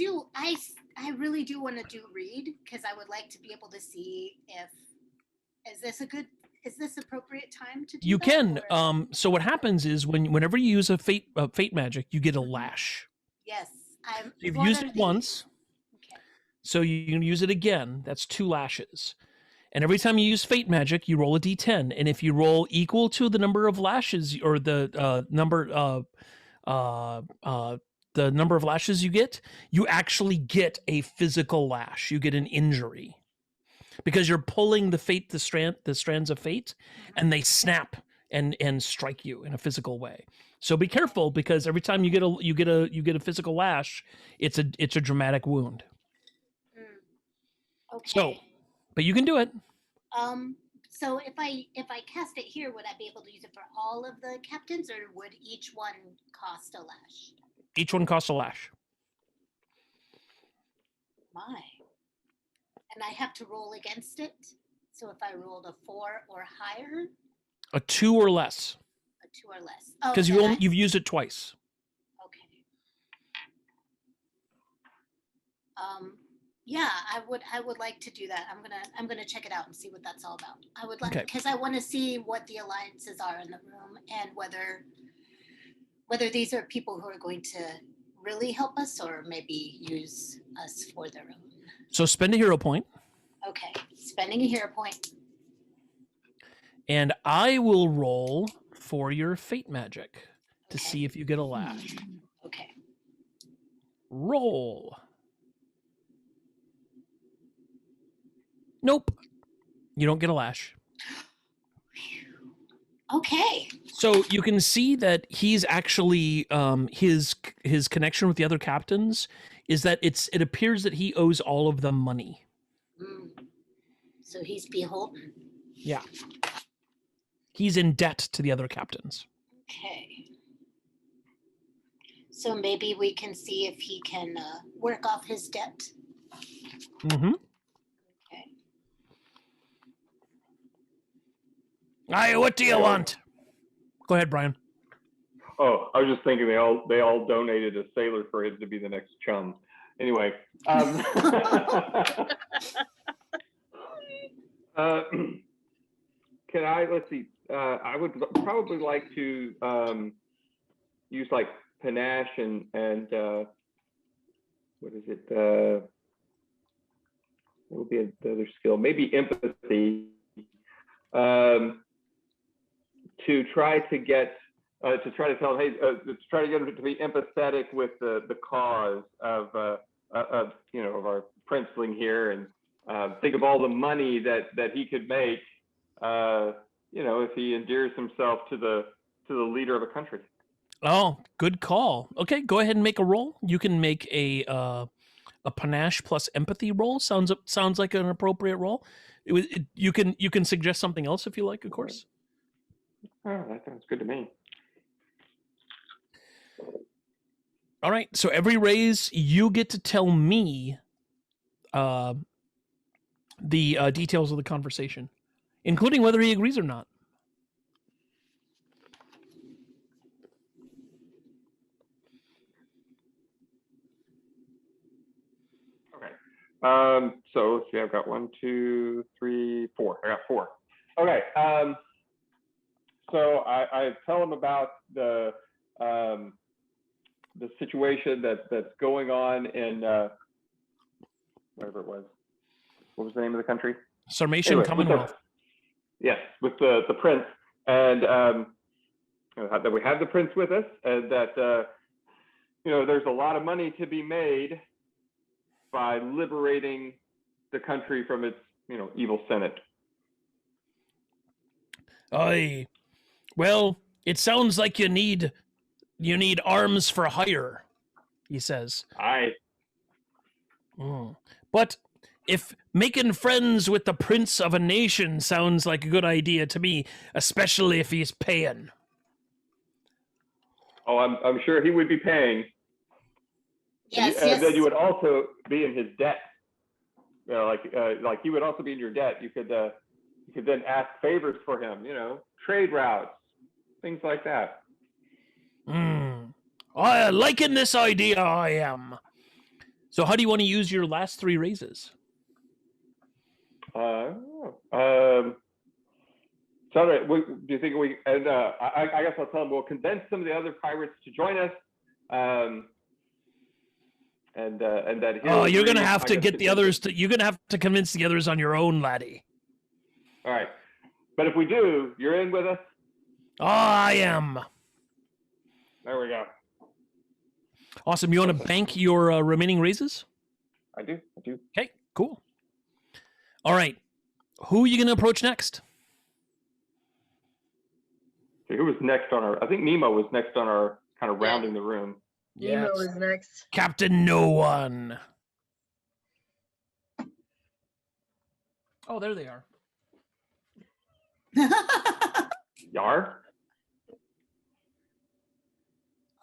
really do want to do read because I would like to be able to see if is this appropriate time to do You that, can. or- So what happens is whenever you use a fate magic, you get a lash. Yes, You've what used are it these? once, Okay. so you can use it again. That's 2 lashes. And every time you use fate magic, you roll a d10. And if you roll equal to the number of lashes or the number of lashes you get, you actually get a physical lash. You get an injury because you're pulling the strands of fate, and they snap and strike you in a physical way. So be careful, because every time you get a physical lash, it's a dramatic wound. Okay. So, but you can do it. So if I cast it here, would I be able to use it for all of the captains, or would each one cost a lash? Each one costs a lash. My. And I have to roll against it. So if I rolled a 4 or higher, A 2 or less, a 2 or less. because you've used it twice. Okay. Yeah, I would like to do that. I'm gonna check it out and see what that's all about. I would like, Okay. because I want to see what the alliances are in the room and whether these are people who are going to really help us or maybe use us for their own. So spend a hero point, Okay, spending a hero point. and I will roll for your fate magic to Okay. see if you get a lash. Okay. Roll. Nope. You don't get a lash. Okay. So you can see that he's actually his connection with the other captains is that it appears that he owes all of them money. So he's beholden. Yeah. He's in debt to the other captains. Okay. So maybe we can see if he can work off his debt. Mm-hmm. Okay. Aye, what do you want? Go ahead, Brian. Oh, I was just thinking they all donated a sailor for him to be the next chum. Anyway, can I, let's see, I would probably like to use like panache and what is it? What would be the other skill? Maybe empathy, to try to get, to try to tell, hey, to try to get him to be empathetic with the cause of you know, of our princeling here, and think of all the money that he could make, you know, if he endears himself to the leader of a country. Oh, good call. Okay, go ahead and make a roll. You can make a panache plus empathy roll. Sounds like an appropriate roll. You can suggest something else if you like, of course. Oh, that sounds good to me. All right. So every raise, you get to tell me the details of the conversation, including whether he agrees or not. Okay. So let's see. I've got 1, 2, 3, 4. I got 4. Okay. So I tell him about the situation that's going on in whatever it was. What was the name of the country? Sarmatian Anyway, Commonwealth. Yes, with the prince, and that we have the prince with us, and that you know, there's a lot of money to be made by liberating the country from its, you know, evil senate. Aye. Well, it sounds like you need arms for hire, he says. Aye. But if making friends with the prince of a nation sounds like a good idea to me, especially if he's paying. Oh, I'm sure he would be paying. Yes, and then you would also be in his debt. You know, like he would also be in your debt. You could then ask favors for him. You know, trade routes, things like that. I liking this idea. I am. So, how do you want to use your last 3 raises? So, do you think we? And I guess I'll tell them we'll convince some of the other pirates to join us. And that. Oh, you're gonna have to get the others to. You're gonna have to convince the others on your own, laddie. All right, but if we do, you're in with us. Oh, I am. There we go. Awesome. You want to bank your remaining raises? I do. Okay, cool. All right. Who are you gonna approach next? Okay, who was next on our? I think Nemo was next on our kind of rounding the room. Nemo is next. Captain No One. Oh, there they are. Yar.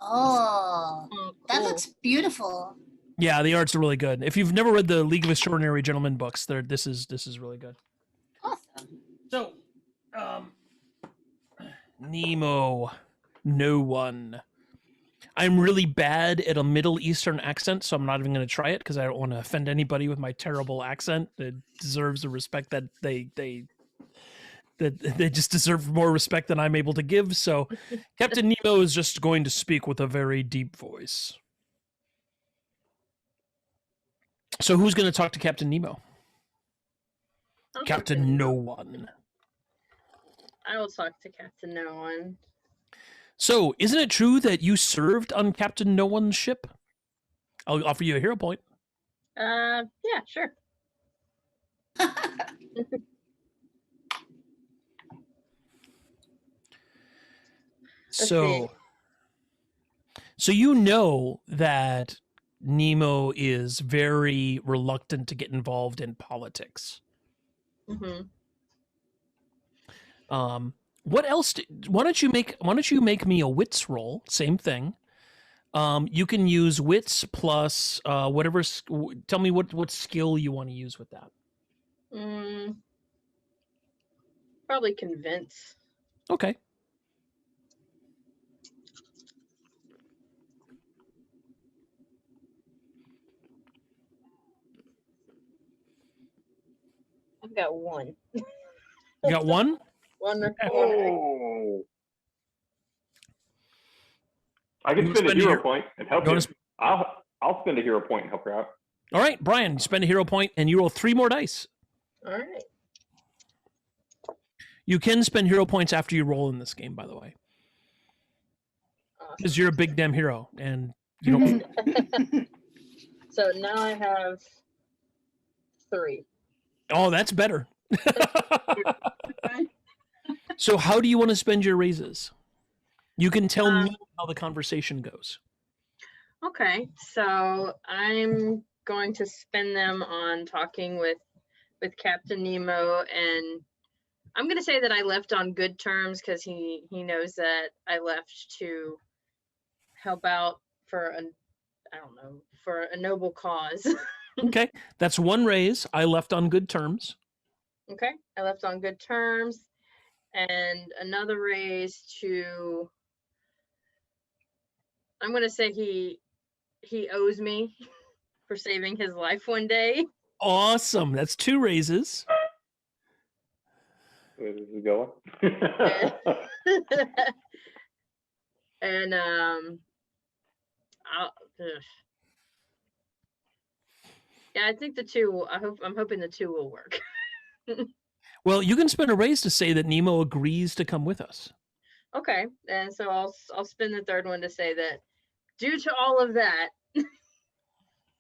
Oh, that cool. looks beautiful. Yeah, the art's really good. If you've never read the League of Extraordinary Gentlemen books, this is really good. Awesome. So, Nemo, No One. I'm really bad at a Middle Eastern accent, so I'm not even going to try it because I don't want to offend anybody with my terrible accent. That deserves the respect that they just deserve more respect than I'm able to give. So, Captain Nemo is just going to speak with a very deep voice. So, who's going to talk to Captain Nemo? Captain No One. I will talk to Captain No One. So, isn't it true that you served on Captain No One's ship? I'll offer you a hero point. Yeah, sure. So you know that Nemo is very reluctant to get involved in politics. Mm-hmm. What else? Why don't you make me a wits roll? Same thing. You can use wits plus whatever. Tell me what skill you want to use with that. Probably convince. Okay. got one. You got one? One. Oh. I You can wanna spend a spend a hero hero- point and help you you. wanna I'll spend a hero point and help her out. All right, Brian, you spend a hero point and you roll 3 more dice. All right. You can spend hero points after you roll in this game, by the way, Awesome. because you're a big damn hero and you don't. So now I have 3. Oh, that's better. So, how do you want to spend your raises? You can tell me how the conversation goes. Okay, so I'm going to spend them on talking with Captain Nemo, and I'm going to say that I left on good terms because he knows that I left to help out for a noble cause. Okay, that's 1 raise. I left on good terms. Okay, I left on good terms, and another raise to. I'm going to say he owes me for saving his life one day. Awesome. That's 2 raises. Where this is going? And yeah, I think the 2. I'm hoping the 2 will work. Well, you can spend a raise to say that Nemo agrees to come with us. Okay, and so I'll spin the 3rd one to say that due to all of that,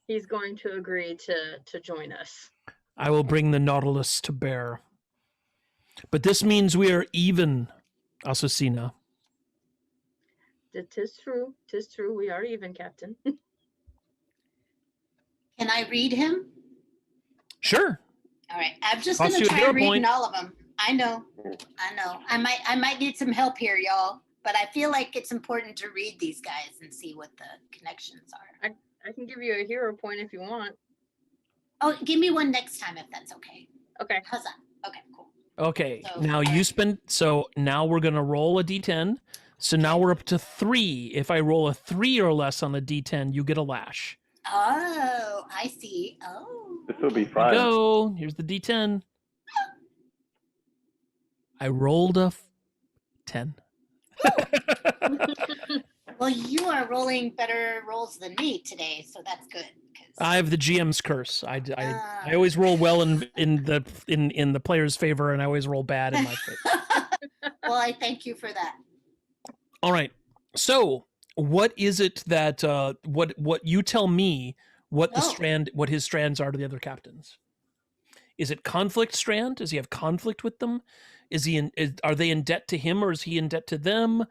he's going to agree to join us. I will bring the Nautilus to bear. But this means we are even, Asusina. Tis true. Tis true. We are even, Captain. Can I read him? Sure. All right. I'm just Costs gonna you a try hero reading point. all of them. I know. I might need some help here, y'all. But I feel like it's important to read these guys and see what the connections are. I can give you a hero point if you want. Oh, give me one next time if that's okay. Okay. How's that? Okay, cool. Okay. So, Now you spend. So now we're going to roll a d10. So now we're up to 3. If I roll a 3 or less on a d10, you get a lash. Oh, I see. Oh. This will be Here we fun. go. Here's the d10. I rolled a 10. Well, you are rolling better rolls than me today, so that's good. I have the GM's curse. I always roll well in the player's favor, and I always roll bad in my favor. Well, I thank you for that. All right. So, what is it that what you tell me what his strands are to the other captains? Is it conflict strand? Does he have conflict with them? Are they in debt to him, or is he in debt to them?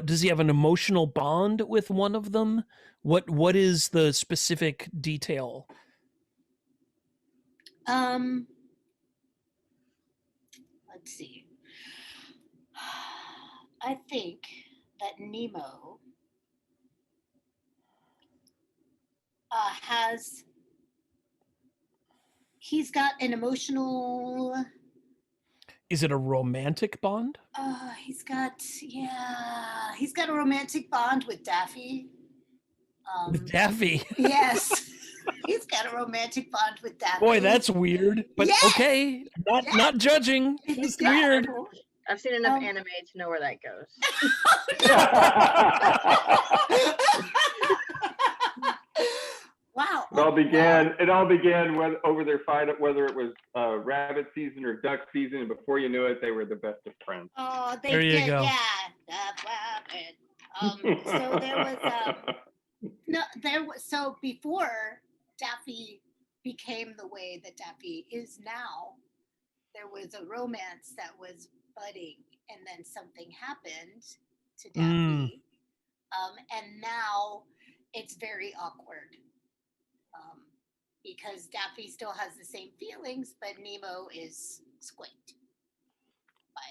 Does he have an emotional bond with one of them? What is the specific detail? Let's see. I think that Nemo he's got an emotional. Is it a romantic bond? He's got a romantic bond with Daffy. With Daffy? Yes. He's got a romantic bond with Daffy. Boy, that's weird. But yes! okay, not judging. It's weird. I've seen enough anime to know where that goes. Wow. It all began over their fight, whether it was rabbit season or duck season, and before you knew it, they were the best of friends. Oh, there you go. Yeah. So there was so before Daffy became the way that Daffy is now, there was a romance that was budding, and then something happened to Daffy, and now it's very awkward. Because Daffy still has the same feelings, but Nemo is squint.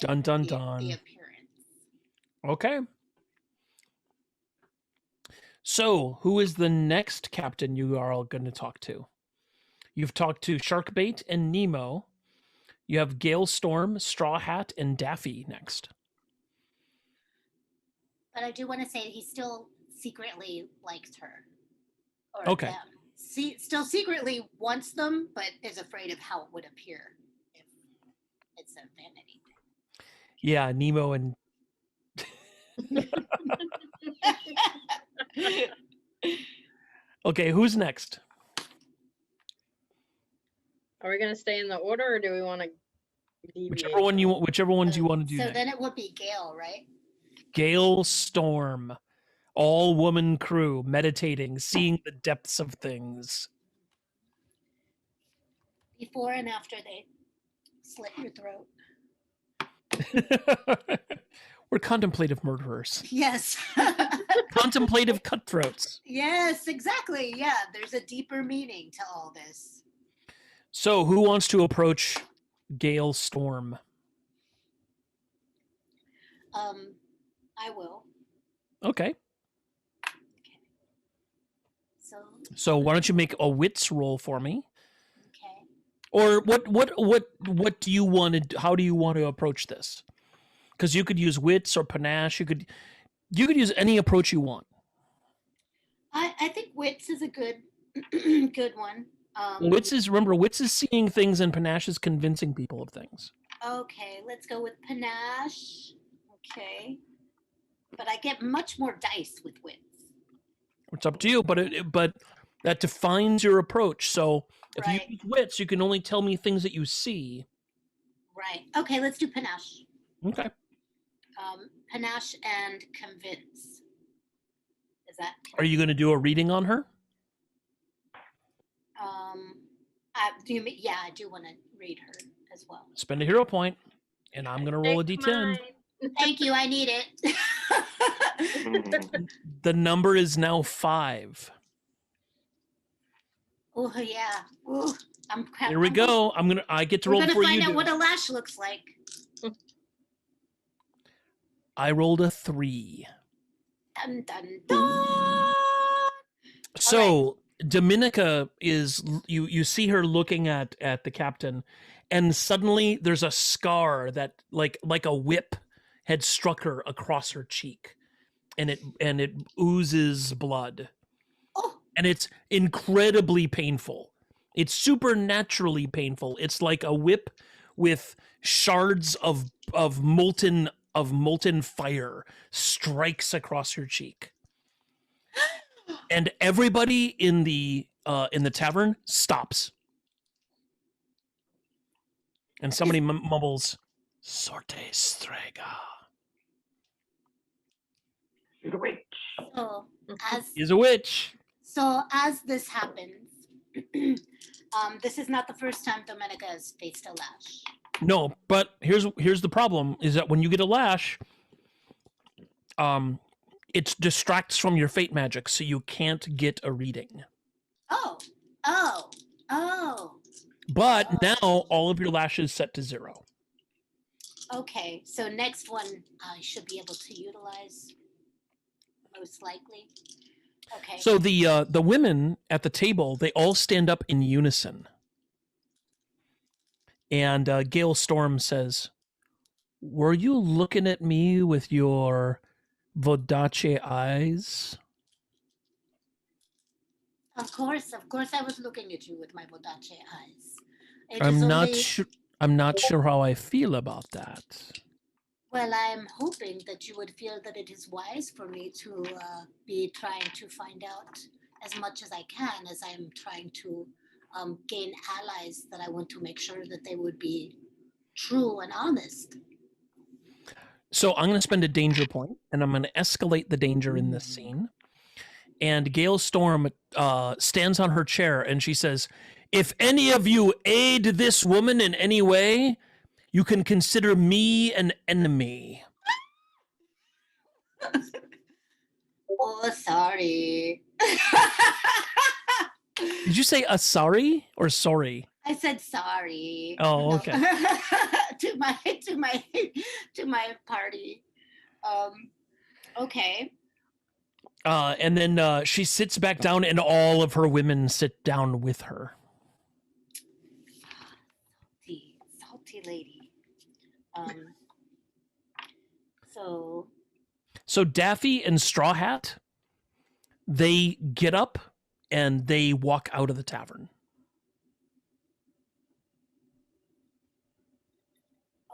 Dun dun the dun. appearance. Okay. So, who is the next captain you are all going to talk to? You've talked to Sharkbait and Nemo. You have Galestorm, Straw Hat, and Daffy next. But I do want to say he still secretly likes her. Or Okay. them. Still secretly wants them, but is afraid of how it would appear if It's a vanity Yeah, Nemo and okay, who's next? Are we gonna stay in the order, or do we want to Whichever ones you want to do So next. then it would be Gale, right? Gale Storm, all woman crew, meditating, seeing the depths of things. Before and after they slit your throat. We're contemplative murderers. Yes. Contemplative cutthroats. Yes, exactly. Yeah, there's a deeper meaning to all this. So, who wants to approach Gale Storm? I will. Okay. So, Why don't you make a wits roll for me? okay. Or what do you want to? How do you want to approach this? Because you could use wits or panache. You could use any approach you want. I think wits is a good good one. Wits is seeing things, and panache is convincing people of things. Okay, let's go with panache. Okay. But I get much more dice with wits. It's up to you, but that defines your approach. So if Right. you use wits, you can only tell me things that you see. Right. Okay, let's do panache. Okay. Panache and convince. Is that? Are you going to do a reading on her? Do you mean? Yeah, I do want to read her as well. Spend a hero point, and I'm going to roll a Take d10. mine. Thank you. I need it. The number is now 5. Oh yeah. Ooh, I'm crap. Here we go. I get to We're roll gonna before find you out do. what a lash looks like. I rolled a 3. Dun dun dun. So Dominica is you see her looking at the captain, and suddenly there's a scar that like a whip had struck her across her cheek, and it oozes blood, Oh, and it's incredibly painful. It's supernaturally painful. It's like a whip with shards of molten fire strikes across your cheek. And everybody in the tavern stops, and somebody mumbles, "Sorte strega." She's a witch. so He's a witch. as this happens, this is not the first time Domenica has faced a lash. No, but here's the problem: is that when you get a lash, it distracts from your fate magic, so you can't get a reading. Oh. But now all of your lashes set to 0. Okay, so next one I should be able to utilize, most likely. Okay. So the women at the table, they all stand up in unison. And Gale Storm says, "Were you looking at me with your Vodace eyes?" Of course, I was looking at you with my Bodache eyes. I'm not sure how I feel about that. Well, I'm hoping that you would feel that it is wise for me to be trying to find out as much as I can, as I'm trying to gain allies that I want to make sure that they would be true and honest. So I'm going to spend a danger point, and I'm going to escalate the danger in this scene. And Gale Storm stands on her chair, and she says, "If any of you aid this woman in any way, you can consider me an enemy." Oh, sorry. Did you say sorry or sorry? I said sorry. Oh, No. okay. to my party. Okay. And then she sits back down, and all of her women sit down with her. Salty lady. So Daffy and Straw Hat, they get up and they walk out of the tavern.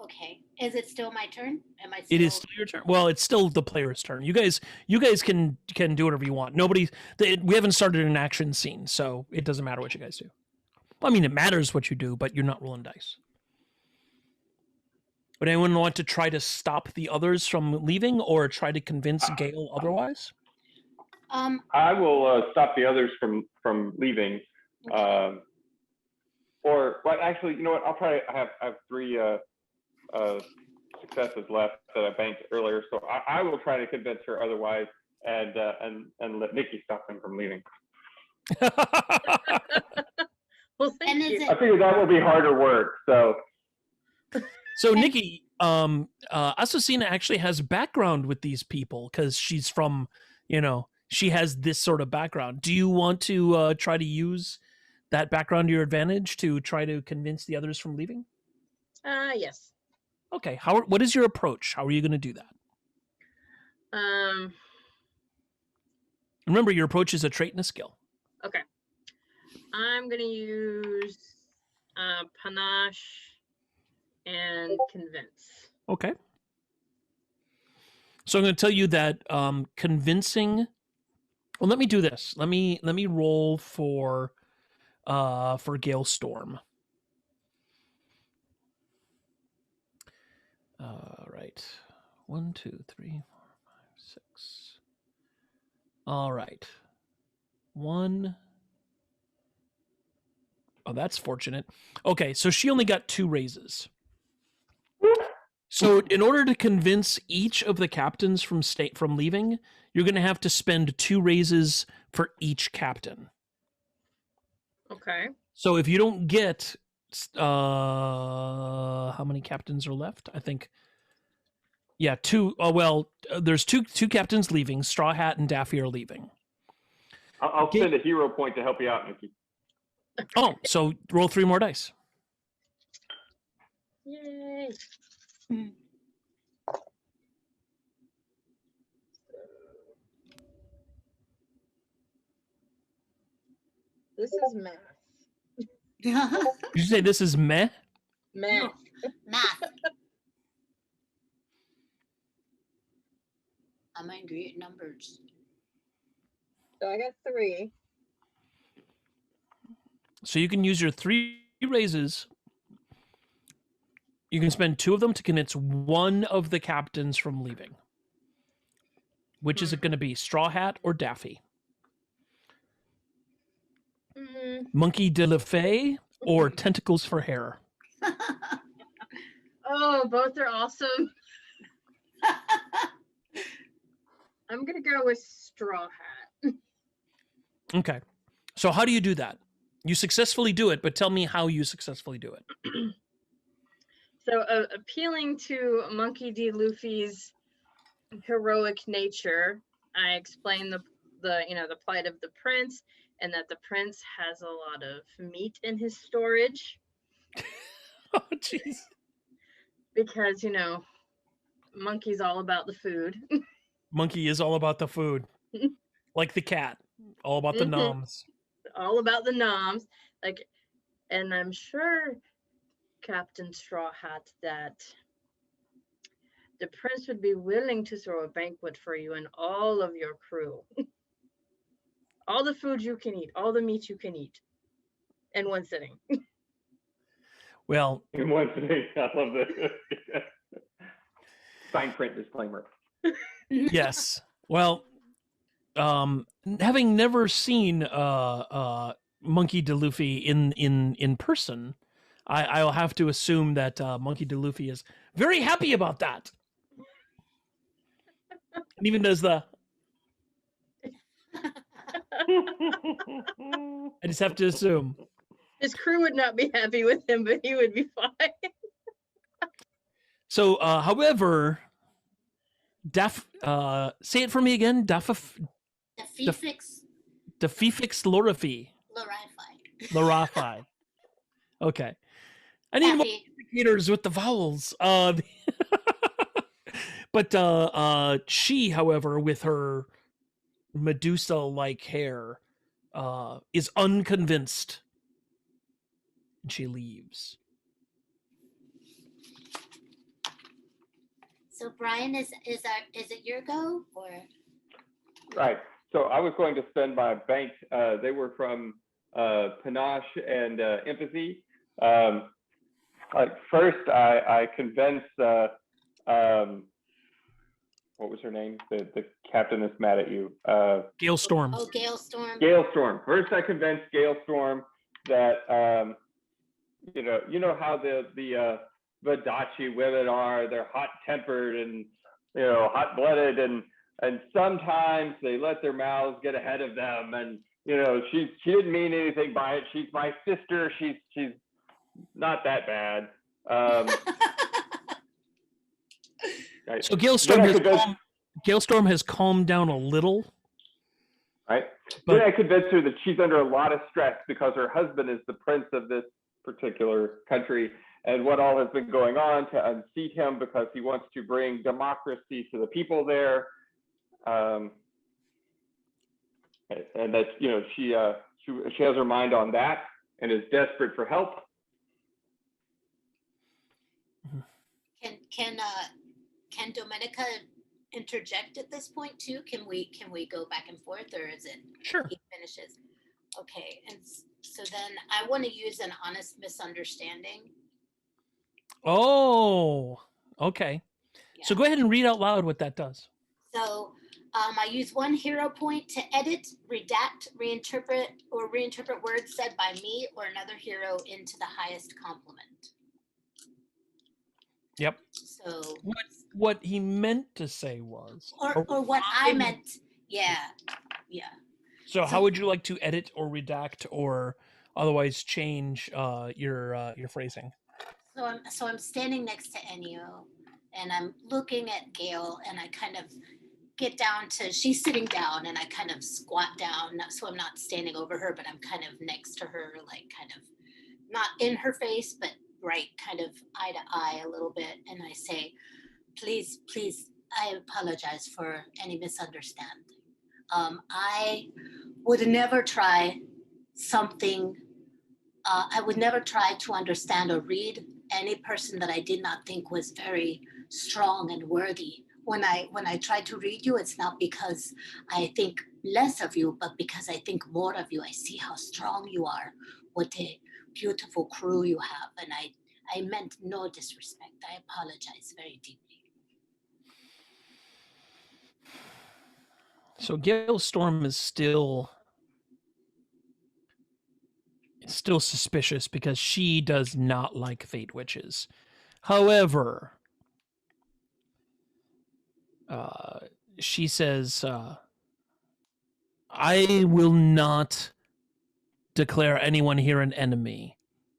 Okay. Is it still my turn? Am I? It is still your turn. Well, it's still the player's turn. You guys can do whatever you want. We haven't started an action scene, so it doesn't matter what you guys do. Well, I mean, it matters what you do, but you're not rolling dice. Would anyone want to try to stop the others from leaving, or try to convince Gale otherwise? I will stop the others from leaving. Or, well, actually, you know what? I'll try. I have 3 successes left that I banked earlier, so I will try to convince her otherwise, and let Nikki stop them from leaving. Well, thank you. I figure that will be harder work. So Nikki, Asusina actually has background with these people because she's from, she has this sort of background. Do you want to try to use that background to your advantage to try to convince the others from leaving? Yes. Okay. What is your approach? How are you going to do that? Remember, your approach is a trait and a skill. Okay. I'm going to use panache and convince. Okay. So I'm going to tell you that convincing. Well, let me do this. Let me roll for Gale Storm. Right. 1, 2, 3, 4, 5, 6. All right. 1. Oh, that's fortunate. Okay, so she only got 2 raises. So in order to convince each of the captains from leaving, you're going to have to spend 2 raises for each captain. Okay. So if you don't get how many captains are left? I think 2. There's two captains leaving. Straw Hat and Daffy are leaving. I'll spend a hero point to help you out, Nikki. Oh, so roll 3 more dice. Yay. This is math. Did you say this is meh? Math. Math. I'm angry at numbers. So I got 3. So you can use your 3 raises. You can spend 2 of them to convince one of the captains from leaving. Which is it going to be, Straw Hat or Daffy? Monkey de la Fée or Tentacles for Hair? Oh, both are awesome. I'm going to go with Straw Hat. Okay. So how do you do that? You successfully do it, but tell me how you successfully do it. So appealing to Monkey D. Luffy's heroic nature, I explain the plight of the prince, and that the prince has a lot of meat in his storage. Oh, jeez. Because, Monkey's all about the food. Monkey is all about the food. Like the cat. All about the noms. All about the noms. And I'm sure, Captain Straw Hat, that the prince would be willing to throw a banquet for you and all of your crew. All the food you can eat, all the meat you can eat in one sitting. Well, in one sitting, I love this. Fine print disclaimer. Yes. Well, having never seen Monkey D. Luffy in person, I'll have to assume that Monkey D. Luffy is very happy about that. And even does the... I just have to assume. His crew would not be happy with him, but he would be fine. So, however, say it for me again. Defifix Lorify. Lorify. Okay. I need more indicators with the vowels. But she, however, with her Medusa-like hair, is unconvinced. And she leaves. So Brian, is it your go or? Right. So I was going to spend my bank. They were from Panache and Empathy. First, I convinced what was her name? The captain that's mad at you. Gale Storm. Oh, Gale Storm. Gale Storm. First, I convinced Gale Storm that you know how the Vadachi women are. They're hot-tempered and hot-blooded, and sometimes they let their mouths get ahead of them. And she didn't mean anything by it. She's my sister. She's not that bad. So Gale Storm has calmed down a little. Right. But then I convinced her that she's under a lot of stress because her husband is the prince of this particular country, and what all has been going on to unseat him because he wants to bring democracy to the people there. And that she has her mind on that and is desperate for help. Can Domenica interject at this point too? Can we go back and forth, or is it sure he finishes? Okay, and so then I want to use an honest misunderstanding. Oh, okay. Yeah. So go ahead and read out loud what that does. So I use 1 hero point to edit, redact, reinterpret words said by me or another hero into the highest compliment. Yep. So what he meant to say was, or what I meant. Yeah. So how would you like to edit or redact or otherwise change your phrasing? So I'm standing next to Ennio, and I'm looking at Gale, and I kind of get down to, she's sitting down, and I kind of squat down, so I'm not standing over her, but I'm kind of next to her, like kind of not in her face, but right kind of eye to eye a little bit, and I say, please, I apologize for any misunderstanding. I would never try something, I would never try to understand or read any person that I did not think was very strong and worthy. When I try to read you, it's not because I think less of you, but because I think more of you. I see how strong you are, what a beautiful crew you have, and I meant no disrespect. I apologize very deeply. So Gale Storm is still suspicious because she does not like Fate Witches. However, she says, I will not declare anyone here an enemy,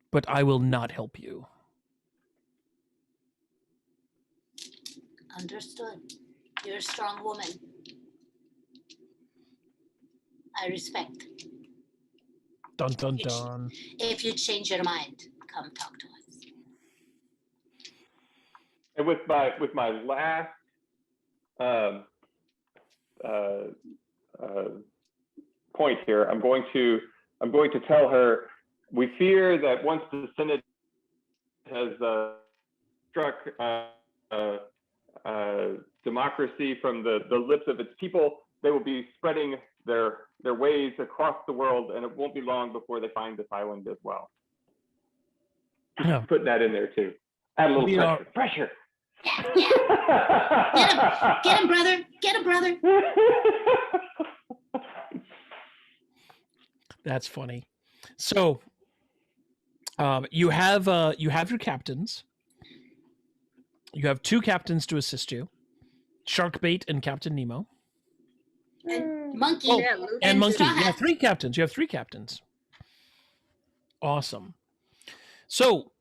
but I will not help you. Understood. You're a strong woman. I respect. Dun dun dun. If you change your mind, come talk to us. And with my last point here, I'm going to tell her, we fear that once the Senate has struck democracy from the lips of its people, they will be spreading their ways across the world, and it won't be long before they find this island as well. Yeah. Putting that in there too. Add a little pressure. Yeah. Get him, brother. Get him, brother. That's funny. So, you have your captains. You have 2 captains to assist you, Sharkbait and Captain Nemo. And Monkey. Oh, Yeah, and Monkey. Straw Hat. You have 3 captains. You have 3 captains. Awesome. So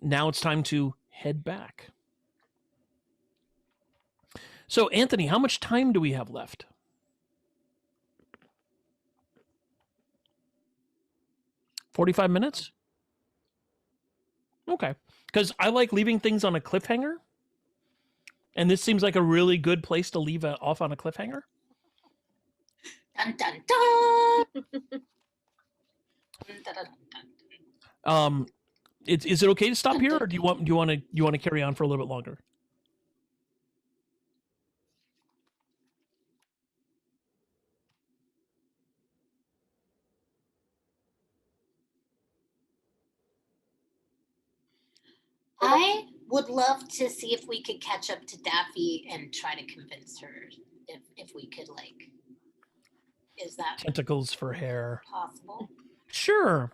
now it's time to head back. So Anthony, how much time do we have left? $45 minutes? Okay. Because I like leaving things on a cliffhanger. And this seems like a really good place to leave off on a cliffhanger. Dun, dun, dun. Dun, dun, dun, dun. Is it okay to stop here, or do you want to carry on for a little bit longer? I would love to see if we could catch up to Daffy and try to convince her if we could, like, is that Tentacles for hair. possible? Sure.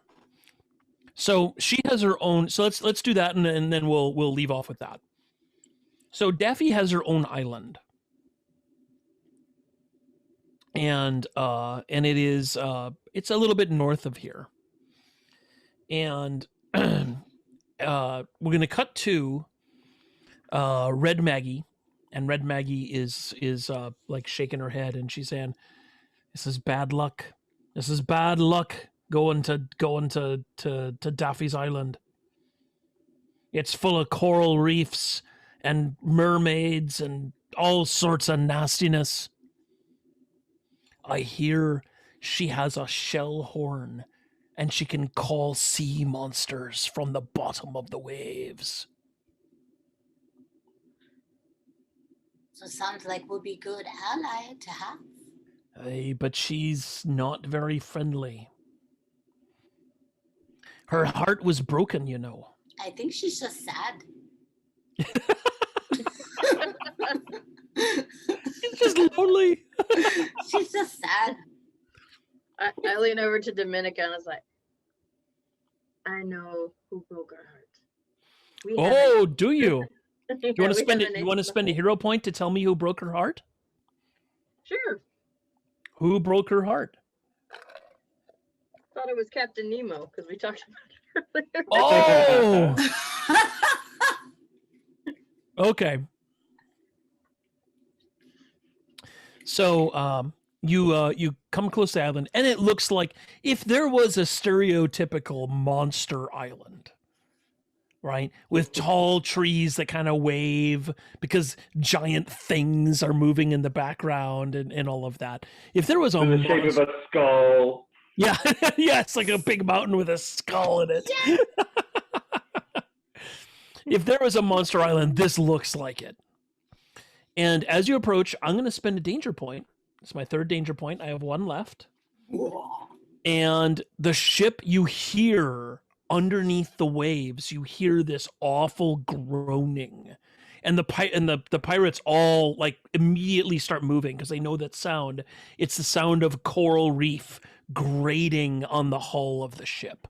So she has her own. So let's do that, and then we'll leave off with that. So Daffy has her own island, and it is it's a little bit north of here, and we're gonna cut to Red Maggie, and Red Maggie is like shaking her head, and she's saying, "This is bad luck. This is bad luck going to Daffy's Island. It's full of coral reefs and mermaids and all sorts of nastiness. I hear she has a shell horn and she can call sea monsters from the bottom of the waves." So sounds like we'll be good ally to have. Aye, but she's not very friendly. Her heart was broken, you know. I think she's just sad. She's just lonely. She's just sad. I lean over to Dominica and I was like, I know who broke her heart. We Oh, do you? haven't- You want to we spend it? haven't You want to spend a hero point to tell me who broke her heart? Sure. Who broke her heart? Thought it was Captain Nemo because we talked about it earlier. Oh, okay. So you come close to the island, and it looks like if there was a stereotypical monster island, right, with tall trees that kind of wave because giant things are moving in the background and all of that. If there was a In the shape of a skull. yeah, yeah, it's like a big mountain with a skull in it. If there was a monster island, this looks like it. And as you approach, I'm going to spend a danger point. It's my third danger point. I have one left. And the ship, you hear underneath the waves, you hear this awful groaning. And the pirates all like immediately start moving because they know that sound. It's the sound of coral reef grating on the hull of the ship.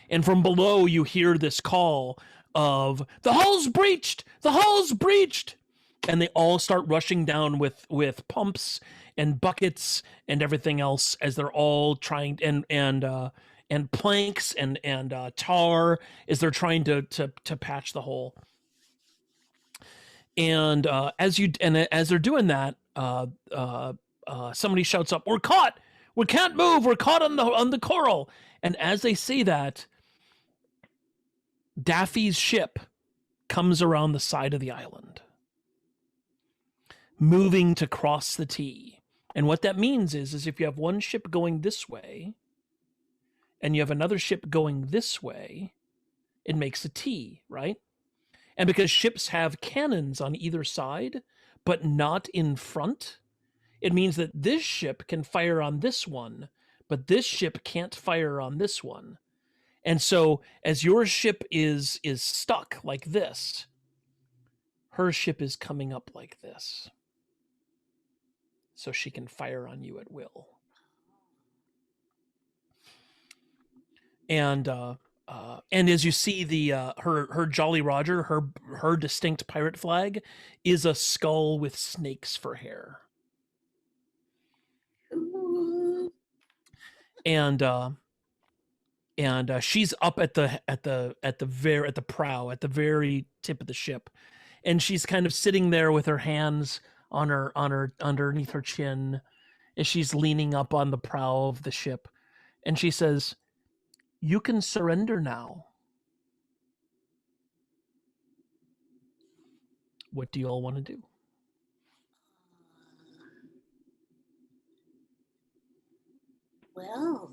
And from below, you hear this call of, "The hull's breached! The hull's breached!" And they all start rushing down with pumps and buckets and everything else as they're all trying and planks and tar as they're trying to patch the hole. And as they're doing that, somebody shouts up, "We're caught! We can't move! We're caught on the coral!" And as they say that, Daffy's ship comes around the side of the island, moving to cross the T. And what that means is if you have one ship going this way and you have another ship going this way, it makes a T, right? And because ships have cannons on either side, but not in front, it means that this ship can fire on this one, but this ship can't fire on this one. And so as your ship is stuck like this, her ship is coming up like this. So she can fire on you at will. And as you see the her Jolly Roger, her distinct pirate flag is a skull with snakes for hair. And she's up at the prow, at the very tip of the ship, and she's kind of sitting there with her hands on her underneath her chin as she's leaning up on the prow of the ship, and she says, "You can surrender now." What do you all want to do? Well,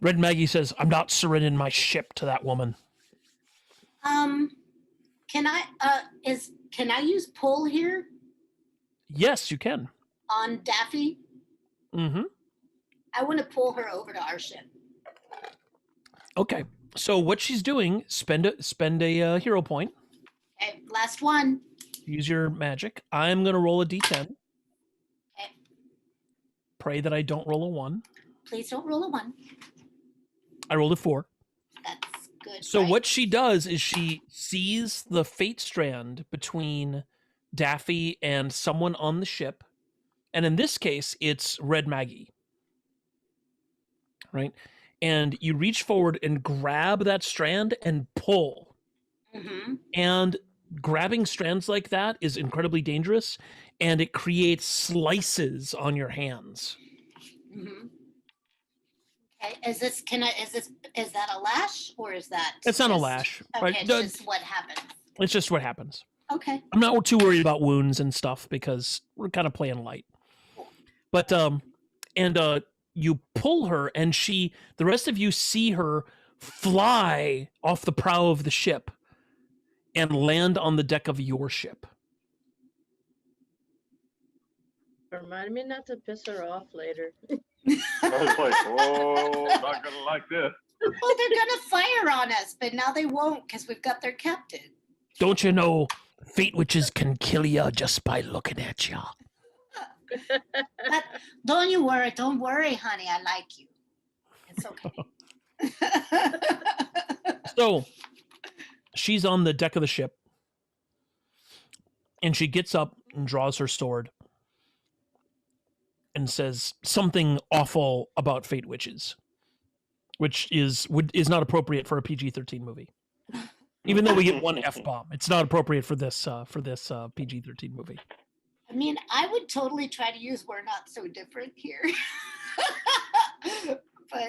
Red Maggie says, "I'm not surrendering my ship to that woman." can I use pull here Yes, you can. on Daffy? Mm-hmm. I want to pull her over to our ship. Okay. So what she's doing, spend a hero point. Okay, last one. Use your magic. I'm going to roll a d10. Okay. Pray that I don't roll a 1. Please don't roll a 1. I rolled a 4. That's good. So right? what she does is she sees the fate strand between Daffy and someone on the ship. And in this case, it's Red Maggie. Right? And you reach forward and grab that strand and pull. Mm-hmm. And grabbing strands like that is incredibly dangerous, and it creates slices on your hands. Mm-hmm. Okay. Is that a lash or is that? It's not a just- lash. Okay, Right? it's just what happens. It's just what happens. Okay. I'm not too worried about wounds and stuff because we're kind of playing light. But you pull her, and the rest of you see her fly off the prow of the ship and land on the deck of your ship. Remind me not to piss her off later. I was like, oh, I'm not gonna like this. Well, they're gonna fire on us, but now they won't because we've got their captain. Don't you know fate witches can kill you just by looking at you? But don't worry, honey. I like you. It's okay. So she's on the deck of the ship, and she gets up and draws her sword and says something awful about fate witches, which is not appropriate for a PG-13 movie. Even though we get one F-bomb, it's not appropriate for this PG-13 movie. I mean, I would totally try to use "we're not so different" here.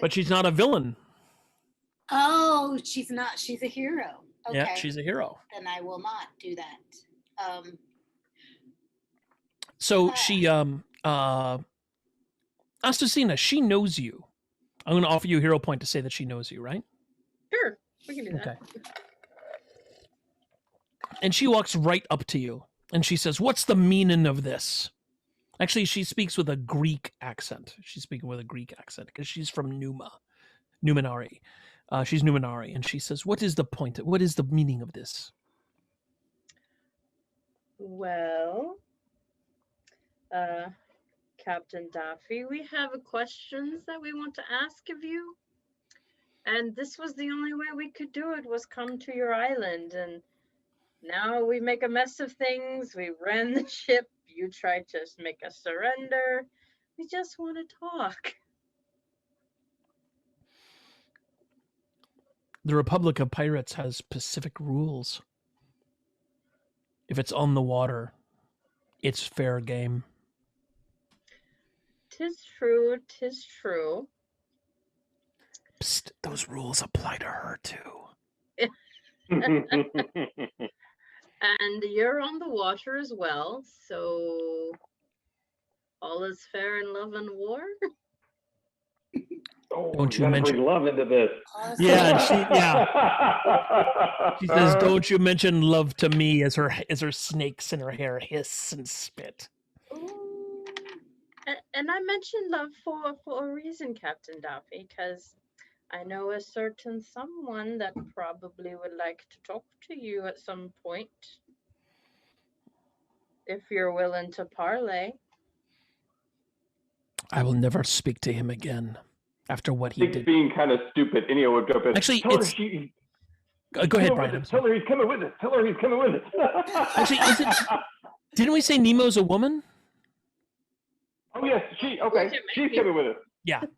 But she's not a villain. Oh, she's not. She's a hero. Okay. Yeah, she's a hero. Then I will not do that. So she Astasina, she knows you. I'm going to offer you a hero point to say that she knows you, right? Sure, we can do that. Okay. And she walks right up to you, and she says, "What's the meaning of this?" Actually, she speaks with a Greek accent. She's speaking with a Greek accent because she's from Numenari. She's Numenari, and she says, "What is the point? What is the meaning of this?" Well, Captain Daffy, we have questions that we want to ask of you. And this was the only way we could do it, was come to your island. And now we make a mess of things. We ran the ship. You tried to make us surrender. We just want to talk. The Republic of Pirates has specific rules. If it's on the water, it's fair game. 'Tis true, 'tis true. Psst, those rules apply to her too. And you're on the water as well, so all is fair in love and war. Oh, Don't you gotta mention- bring love into this. Yeah, and she says, "Don't you mention love to me," as her snakes in her hair hiss and spit. Ooh. And I mentioned love for a reason, Captain Daffy, because I know a certain someone that probably would like to talk to you at some point. If you're willing to parlay. I will never speak to him again after what he Think did. being kind of stupid, Inio would go up and Actually, tell her it's- she- Go ahead, come Brian. with I'm us. sorry. Tell her he's coming with us. Tell her he's coming with us. Actually, didn't we say Nemo's a woman? Oh yes, okay. She's coming with us. Yeah. It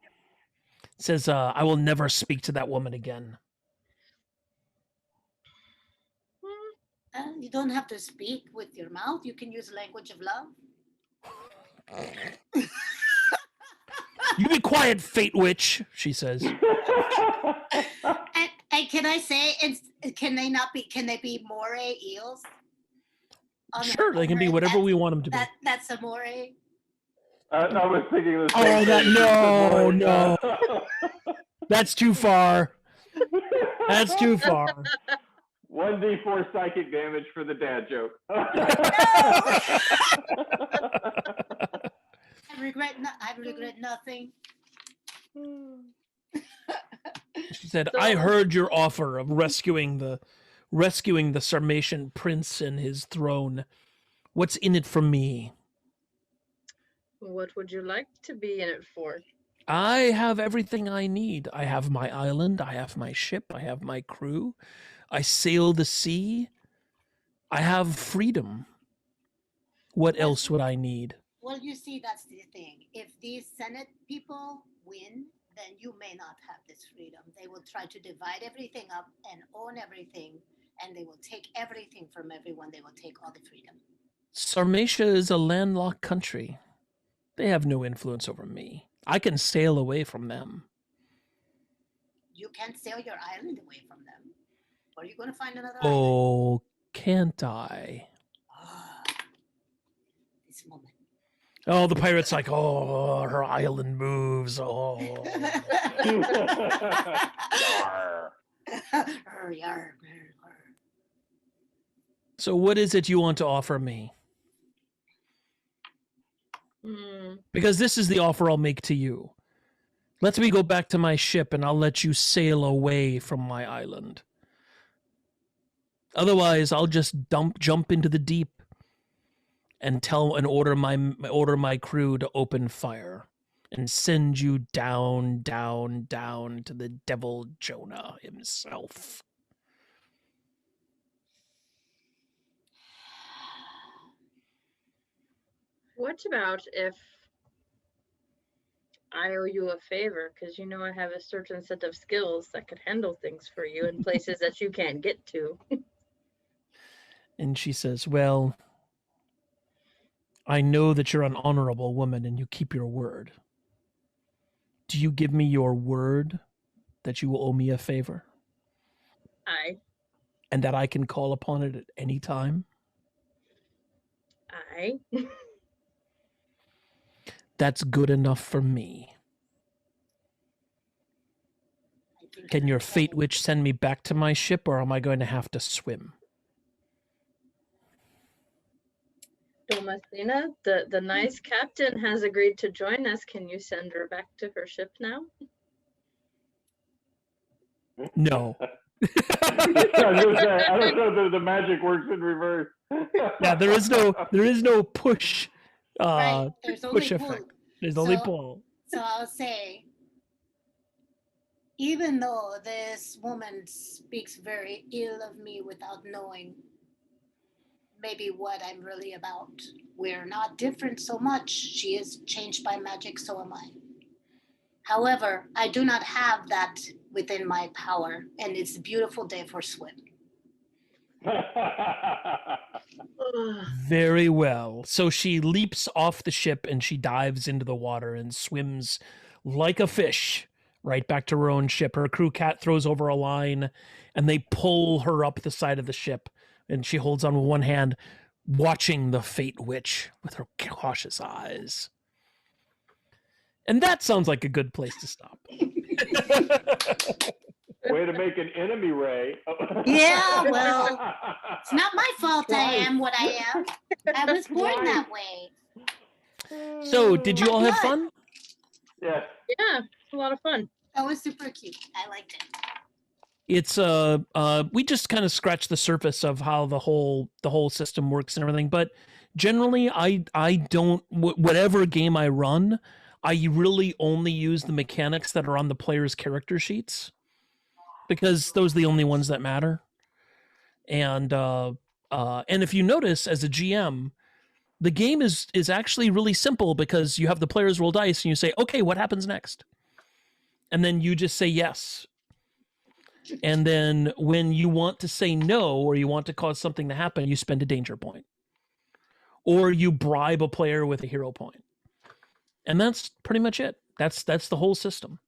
says, "I will never speak to that woman again." You don't have to speak with your mouth. You can use language of love. You be quiet, fate witch, she says. And can I say, can they be moray eels? Sure, they can be whatever we want them to be. That's a moray. I was thinking the Oh, same that thing. no. That's too far. That's too far. 1d4 psychic damage for the dad joke. I regret nothing. She said, So- I heard your offer of rescuing the Sarmatian prince and his throne. What's in it for me? What would you like to be in it for? I have everything I need. I have my island, I have my ship, I have my crew. I sail the sea. I have freedom. What else would I need? Well, you see, that's the thing. If these Senate people win, then you may not have this freedom. They will try to divide everything up and own everything, and they will take everything from everyone. They will take all the freedom. Sarmatia is a landlocked country. They have no influence over me. I can sail away from them. You can't sail your island away from them. Where are you going to find another island? Oh, can't I? Ah, this moment. Oh, the pirate's like, oh, her island moves. Oh. Arr. Arr, yarr, arr, arr. So what is it you want to offer me? Hmm. Because this is the offer I'll make to you. Let me go back to my ship and I'll let you sail away from my island. Otherwise, I'll just jump into the deep and order my crew to open fire and send you down, down, down to the devil Jonah himself. What about if I owe you a favor? Because you know I have a certain set of skills that could handle things for you in places that you can't get to. And she says, well, I know that you're an honorable woman and you keep your word. Do you give me your word that you will owe me a favor I, and that I can call upon it at any time? That's good enough for me. I think Can your that's fate all. witch send me back to my ship, or am I going to have to swim? Domasina, the nice captain has agreed to join us. Can you send her back to her ship now? No. I was gonna say, I don't know that the magic works in reverse. Yeah, there is no push Right, there's only push pull. effect. There's only So- pull. So I'll say, even though this woman speaks very ill of me without knowing maybe what I'm really about, we're not different so much. She is changed by magic, so am I. However, I do not have that within my power, and it's a beautiful day for swim. Ugh. Very well. So she leaps off the ship and she dives into the water and swims like a fish right back to her own ship. Her crew cat throws over a line and they pull her up the side of the ship. And she holds on with one hand, watching the fate witch with her cautious eyes. And that sounds like a good place to stop. Way to make an enemy, Ray. Yeah, well, it's not my fault I Twice. am what I am. I was born Twice. that way. So, did you all have fun? Yes. Yeah, it's a lot of fun. That was super cute. I liked it. It's we just kind of scratched the surface of how the whole system works and everything, but generally I don't whatever game I run, I really only use the mechanics that are on the player's character sheets because those are the only ones that matter. And if you notice as a GM, the game is actually really simple because you have the players roll dice and you say, "Okay, what happens next?" And then you just say yes. And then when you want to say no or you want to cause something to happen, you spend a danger point. Or you bribe a player with a hero point. And that's pretty much it. That's the whole system.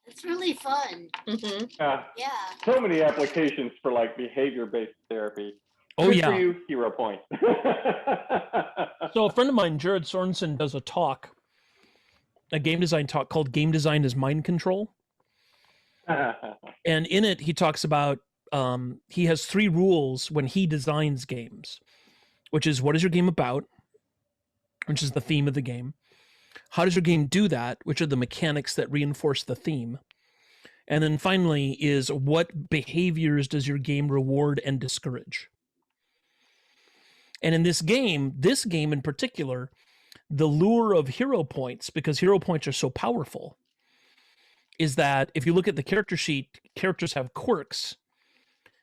It's really fun. Mhm. Yeah. So many applications for like behavior-based therapy. Oh Good for yeah. you, hero point. So a friend of mine, Jared Sorensen, does a talk, a game design talk called Game Design is Mind Control. And in it, he talks about he has 3 rules when he designs games, which is what is your game about, which is the theme of the game. How does your game do that, which are the mechanics that reinforce the theme? And then finally is what behaviors does your game reward and discourage? And in this game in particular, the lure of hero points, because hero points are so powerful, is that if you look at the character sheet, characters have quirks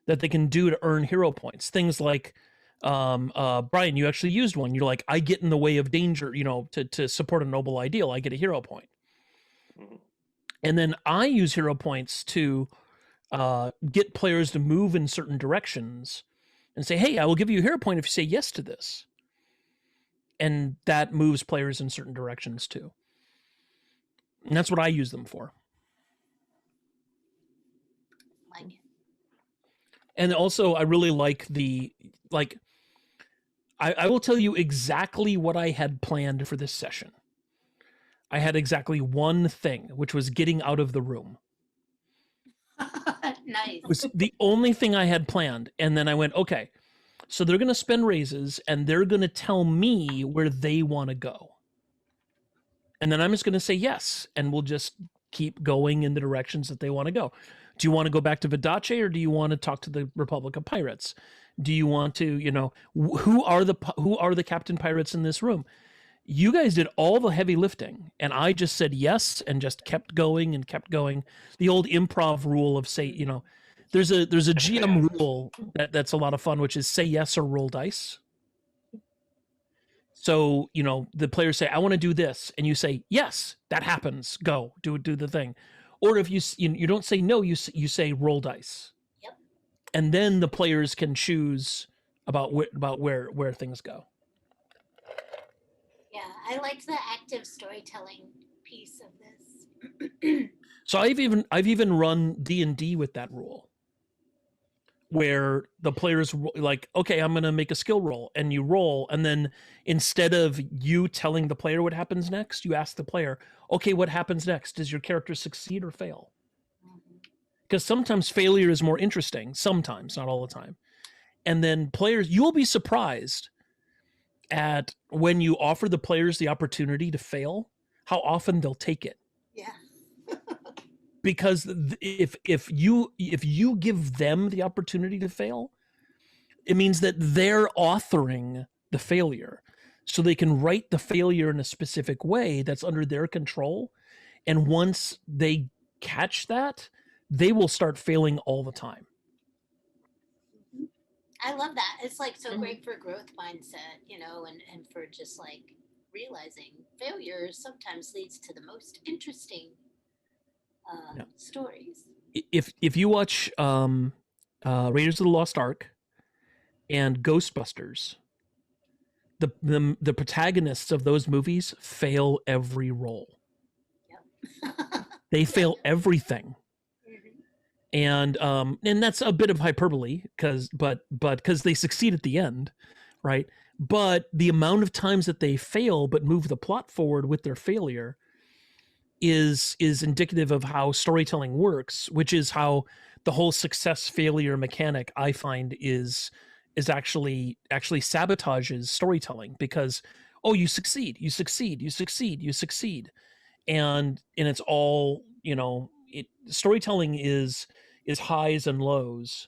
that they can do to earn hero points. Things like, Brian, you actually used one. You're like, I get in the way of danger, to support a noble ideal. I get a hero point. Mm-hmm. And then I use hero points to get players to move in certain directions and say, hey, I will give you a hero point if you say yes to this. And that moves players in certain directions too. And that's what I use them for. And also, I really like I will tell you exactly what I had planned for this session. I had exactly one thing, which was getting out of the room. Nice. It was the only thing I had planned. And then I went, okay, so they're going to spend raises and they're going to tell me where they want to go. And then I'm just going to say yes. And we'll just keep going in the directions that they want to go. Do you want to go back to Vidace, or do you want to talk to the Republic of Pirates? Do you want to, who are the Captain Pirates in this room? You guys did all the heavy lifting, and I just said yes and just kept going and kept going. The old improv rule of say, there's a GM rule that's a lot of fun, which is say yes or roll dice. So, the players say, I want to do this. And you say, yes, that happens. Go do the thing. Or if you don't say no, you say roll dice. Yep. And then the players can choose about where things go. Yeah, I liked the active storytelling piece of this. So I've even run D&D with that rule, where the players like, okay, I'm going to make a skill roll, and you roll, and then instead of you telling the player what happens next, you ask the player, okay, what happens next? Does your character succeed or fail? Because sometimes failure is more interesting, sometimes, not all the time. And then players, you'll be surprised at when you offer the players the opportunity to fail, how often they'll take it. Yeah. Because if you give them the opportunity to fail, it means that they're authoring the failure, so they can write the failure in a specific way that's under their control. And once they catch that, they will start failing all the time. I love that. It's like so great for growth mindset, and for just like realizing failure sometimes leads to the most interesting stories. If you watch Raiders of the Lost Ark and Ghostbusters, the protagonists of those movies fail every role. Yep. They fail everything. And that's a bit of hyperbole because they succeed at the end, right? But the amount of times that they fail but move the plot forward with their failure is indicative of how storytelling works, which is how the whole success failure mechanic, I find, is actually sabotages storytelling, because you succeed, and it's all, storytelling is highs and lows.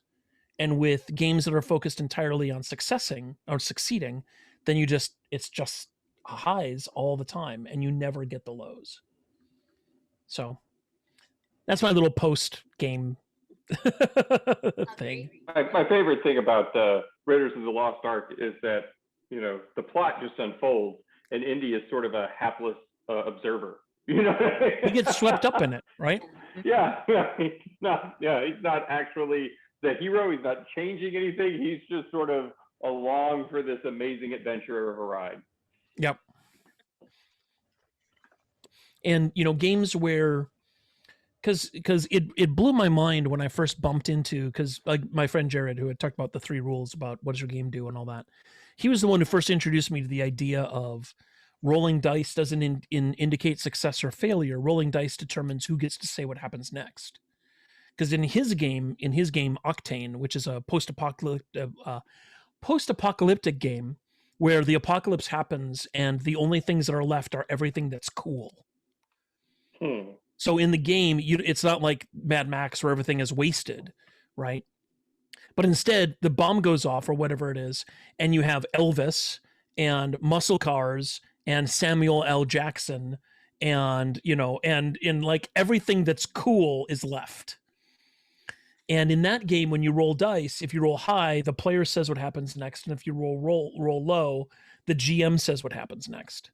And with games that are focused entirely on succeeding, then it's just highs all the time and you never get the lows. So that's my little post game thing. My favorite thing about Raiders of the Lost Ark is that, the plot just unfolds and Indy is sort of a hapless observer. He gets swept up in it, right? Yeah, he's not actually the hero. He's not changing anything. He's just sort of along for this amazing adventure of a ride. Yep. And games where, because it blew my mind when I first bumped into, because like my friend Jared, who had talked about the 3 rules about what does your game do and all that, he was the one who first introduced me to the idea of rolling dice doesn't indicate success or failure. Rolling dice determines who gets to say what happens next. Because in his game Octane, which is a post-apocalyptic game where the apocalypse happens and the only things that are left are everything that's cool. So in the game, it's not like Mad Max where everything is wasted, right? But instead, the bomb goes off or whatever it is, and you have Elvis and muscle cars and Samuel L. Jackson, and and in like everything that's cool is left. And in that game, when you roll dice, if you roll high, the player says what happens next, and if you roll low, the GM says what happens next.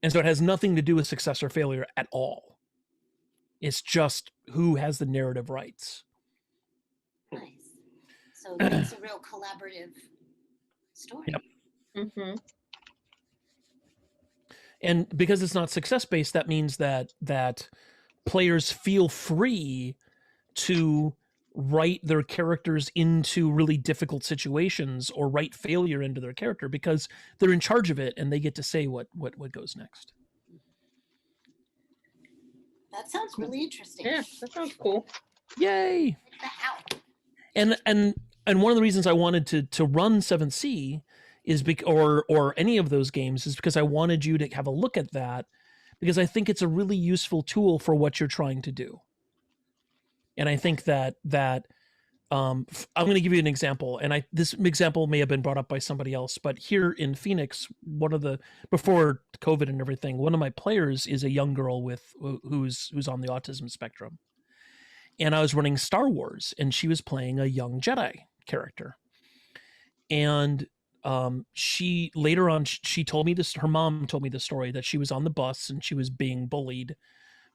And so it has nothing to do with success or failure at all. It's just who has the narrative rights. Nice. So it's a real collaborative story. Yep. Mm-hmm. And because it's not success based, that means that players feel free to write their characters into really difficult situations or write failure into their character because they're in charge of it and they get to say what goes next. That sounds really interesting. Yeah, that sounds cool. Yay! How? And one of the reasons I wanted to run 7th Sea is or any of those games is because I wanted you to have a look at that, because I think it's a really useful tool for what you're trying to do. And I think that I'm going to give you an example, and this example may have been brought up by somebody else, but here in Phoenix, before COVID and everything, one of my players is a young girl who's on the autism spectrum. And I was running Star Wars, and she was playing a young Jedi character. And she later on, she told me this. Her mom told me the story that she was on the bus and she was being bullied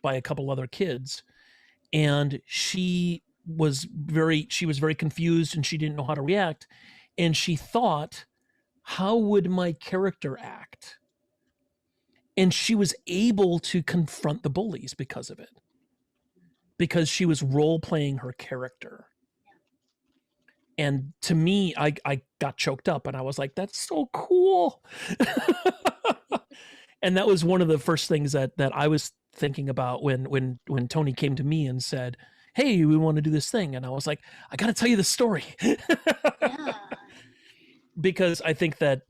by a couple other kids, and she was very confused and she didn't know how to react. And she thought, how would my character act? And she was able to confront the bullies because of it, because she was role-playing her character. And to me, I got choked up and I was like, that's so cool. And that was one of the first things that I was thinking about when Tony came to me and said, hey, we want to do this thing. And I was like, I got to tell you the story. Yeah. Because I think that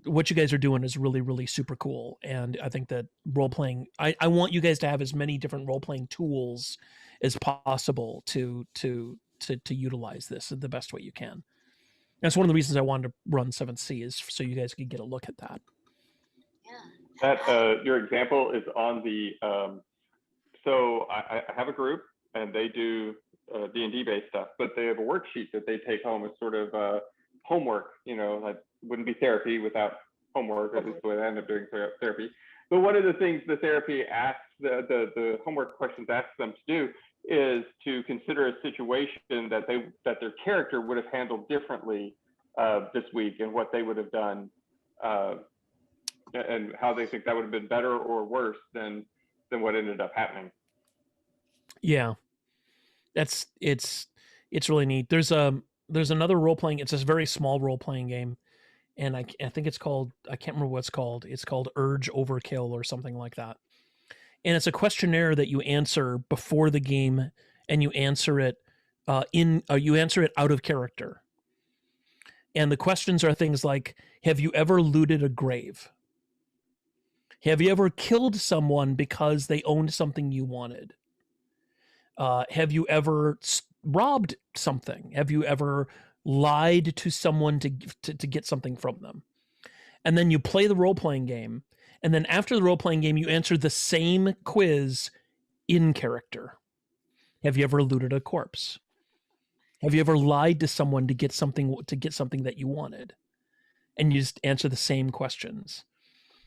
what you guys are doing is really, really super cool. And I think that role-playing, I want you guys to have as many different role-playing tools as possible to utilize this in the best way you can. That's one of the reasons I wanted to run 7th Sea, is so you guys could get a look at that. Yeah. That your example is on the so I have a group and they do D&D based stuff, but they have a worksheet that they take home as sort of homework. That wouldn't be therapy without homework, at least the way I end up doing therapy. But one of the things the therapy asks, the homework questions asks them to do is to consider a situation that their character would have handled differently this week, and what they would have done, and how they think that would have been better or worse than what ended up happening. Yeah, it's really neat. There's another role-playing, it's a very small role-playing game, and I think it's called, I can't remember what it's called. It's called Urge Overkill or something like that. And it's a questionnaire that you answer before the game, and you answer it out of character. And the questions are things like, have you ever looted a grave? Have you ever killed someone because they owned something you wanted? Have you ever robbed something? Have you ever lied to someone to get something from them? And then you play the role-playing game. And then after the role-playing game, you answer the same quiz in character. Have you ever looted a corpse? Have you ever lied to someone to get something that you wanted? And you just answer the same questions.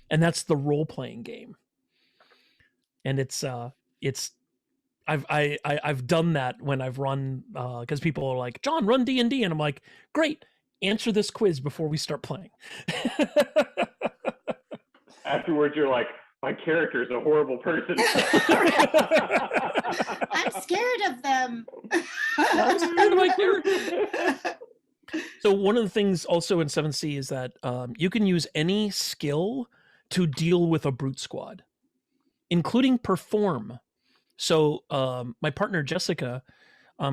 And that's the role-playing game. And I've done that when I've run, because people are like, John, run D&D, and I'm like, great, answer this quiz before we start playing. Afterwards, you're like, my character is a horrible person. I'm scared of them. I'm scared of my character. So one of the things also in 7th Sea is that you can use any skill to deal with a brute squad, including perform. So my partner Jessica,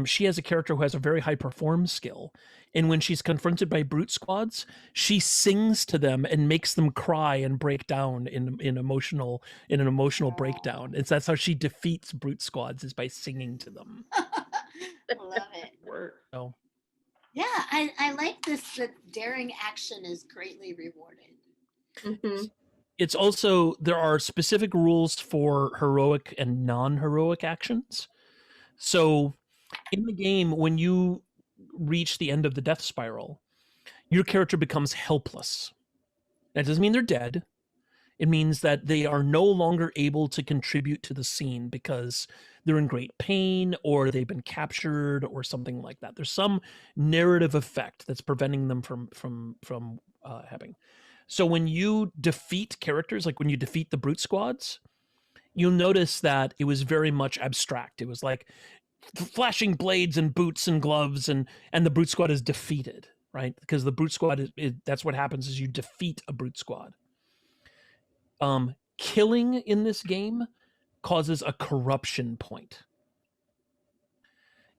She has a character who has a very high perform skill, and when she's confronted by brute squads, she sings to them and makes them cry and break down in an emotional breakdown. That's how she defeats brute squads, is by singing to them. Love it. So Yeah, I like this, that daring action is greatly rewarded. Mhm. it's also, there are specific rules for heroic and non-heroic actions. So in the game, when you reach the end of the death spiral, your character becomes helpless. That doesn't mean they're dead. It means that they are no longer able to contribute to the scene because they're in great pain or they've been captured or something like that. There's some narrative effect that's preventing them from having. So when you defeat characters, like when you defeat the brute squads, you'll notice that it was very much abstract. It was like flashing blades and boots and gloves, and the brute squad is defeated, right? Because the brute squad that's what happens, is you defeat a brute squad. Killing in this game causes a corruption point.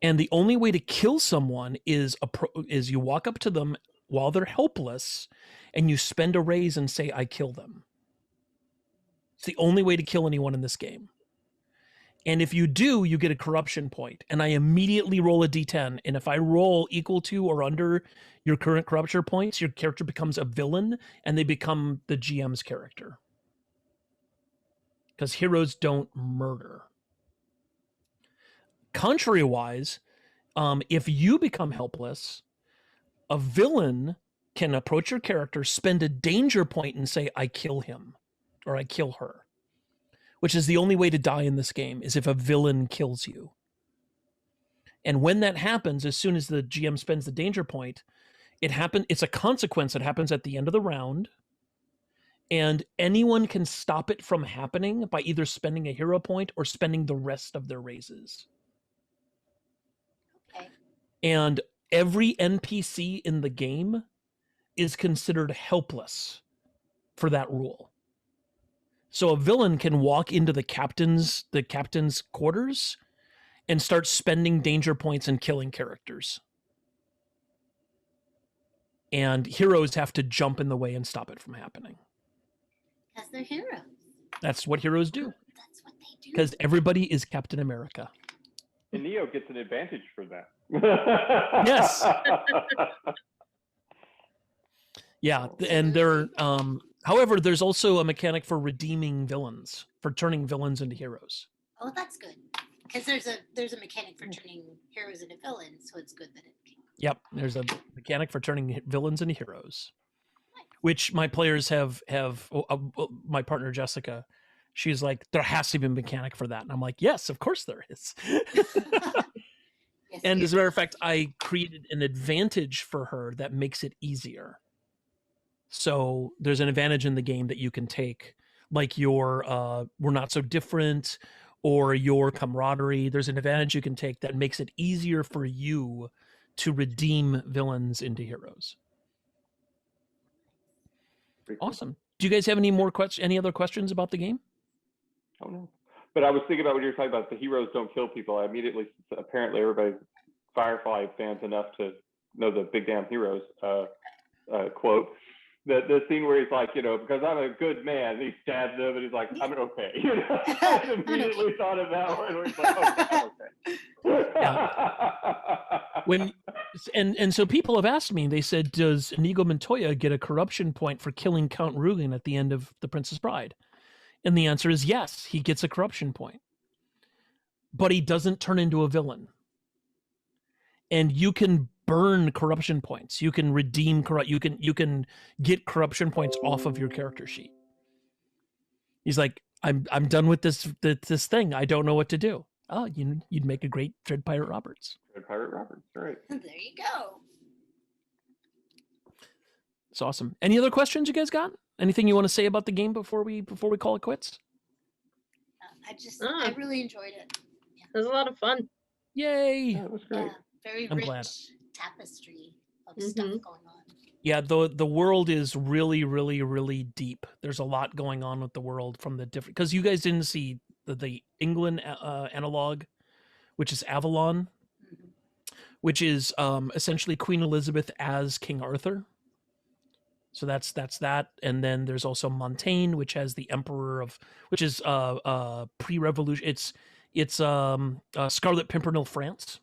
And the only way to kill someone is you walk up to them while they're helpless and you spend a raise and say, I kill them. It's the only way to kill anyone in this game. And if you do, you get a corruption point. And I immediately roll a d10. And if I roll equal to or under your current corruption points, your character becomes a villain and they become the GM's character. Because heroes don't murder. Contrary-wise, if you become helpless, a villain can approach your character, spend a danger point, and say, I kill him, or I kill her. Which is the only way to die in this game, is if a villain kills you. And when that happens, as soon as the GM spends the danger point, it's a consequence that happens at the end of the round, and anyone can stop it from happening by either spending a hero point or spending the rest of their raises. Okay. And every NPC in the game is considered helpless for that rule. So a villain can walk into the captain's quarters and start spending danger points and killing characters. And heroes have to jump in the way and stop it from happening. Because they're heroes. That's what heroes do. That's what they do. Because everybody is Captain America. And Neo gets an advantage for that. Yes. Yeah, and there. However, there's also a mechanic for redeeming villains, for turning villains into heroes. Oh, that's good. Because there's a mechanic for turning heroes into villains, so it's good that it came. Yep, there's a mechanic for turning villains into heroes, which my players have. My partner Jessica, she's like, there has to be a mechanic for that, and I'm like, yes, of course there is. Yes, And yes. as a matter of fact, I created an advantage for her that makes it easier. So there's an advantage in the game that you can take, like your we're not so different, or your camaraderie. There's an advantage you can take that makes it easier for you to redeem villains into heroes. Awesome. Do you guys have any other questions about the game? Oh no. But I was thinking about when you were talking about the heroes don't kill people. I immediately, apparently everybody's Firefly fans enough to know the big damn heroes quote. The scene where he's like, because I'm a good man, and he stabs him, and he's like, I'm okay. I immediately thought of that one. Where he's like, okay. Yeah. So people have asked me, they said, does Inigo Montoya get a corruption point for killing Count Rugen at the end of The Princess Bride? And the answer is yes, he gets a corruption point. But he doesn't turn into a villain. And you can burn corruption points. You can redeem you can get corruption points off of your character sheet. He's like, I'm done with this thing. I don't know what to do. Oh, you'd make a great Dread Pirate Roberts. Dread Pirate Roberts, right. There you go. It's awesome. Any other questions you guys got? Anything you want to say about the game before we call it quits? I really enjoyed it. It was a lot of fun. Yay! Yeah, that was great. Yeah, very I'm rich glad. tapestry of stuff going on. Yeah, the world is really, really, really deep. There's a lot going on with the world from the different, because you guys didn't see the England analog, which is Avalon. which is essentially Queen Elizabeth as King Arthur. So that's that, and then there's also Montaigne, which has the Emperor of, which is pre-revolution. It's Scarlet Pimpernel, France,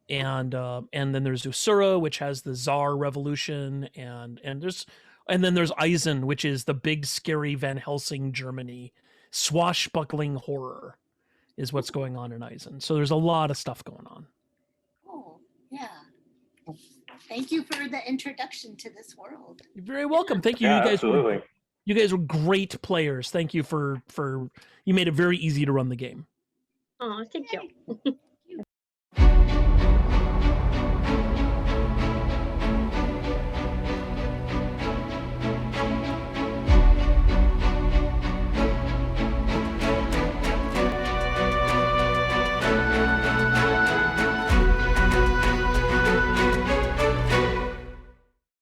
and then there's Usura, which has the Tsar Revolution, and then there's Eisen, which is the big scary Van Helsing Germany, swashbuckling horror, is what's going on in Eisen. So there's a lot of stuff going on. Oh, yeah. Thank you for the introduction to this world. You're very welcome. Thank you. Yeah, You guys absolutely. you guys were great players. Thank you for you made it very easy to run the game. Oh, thank you.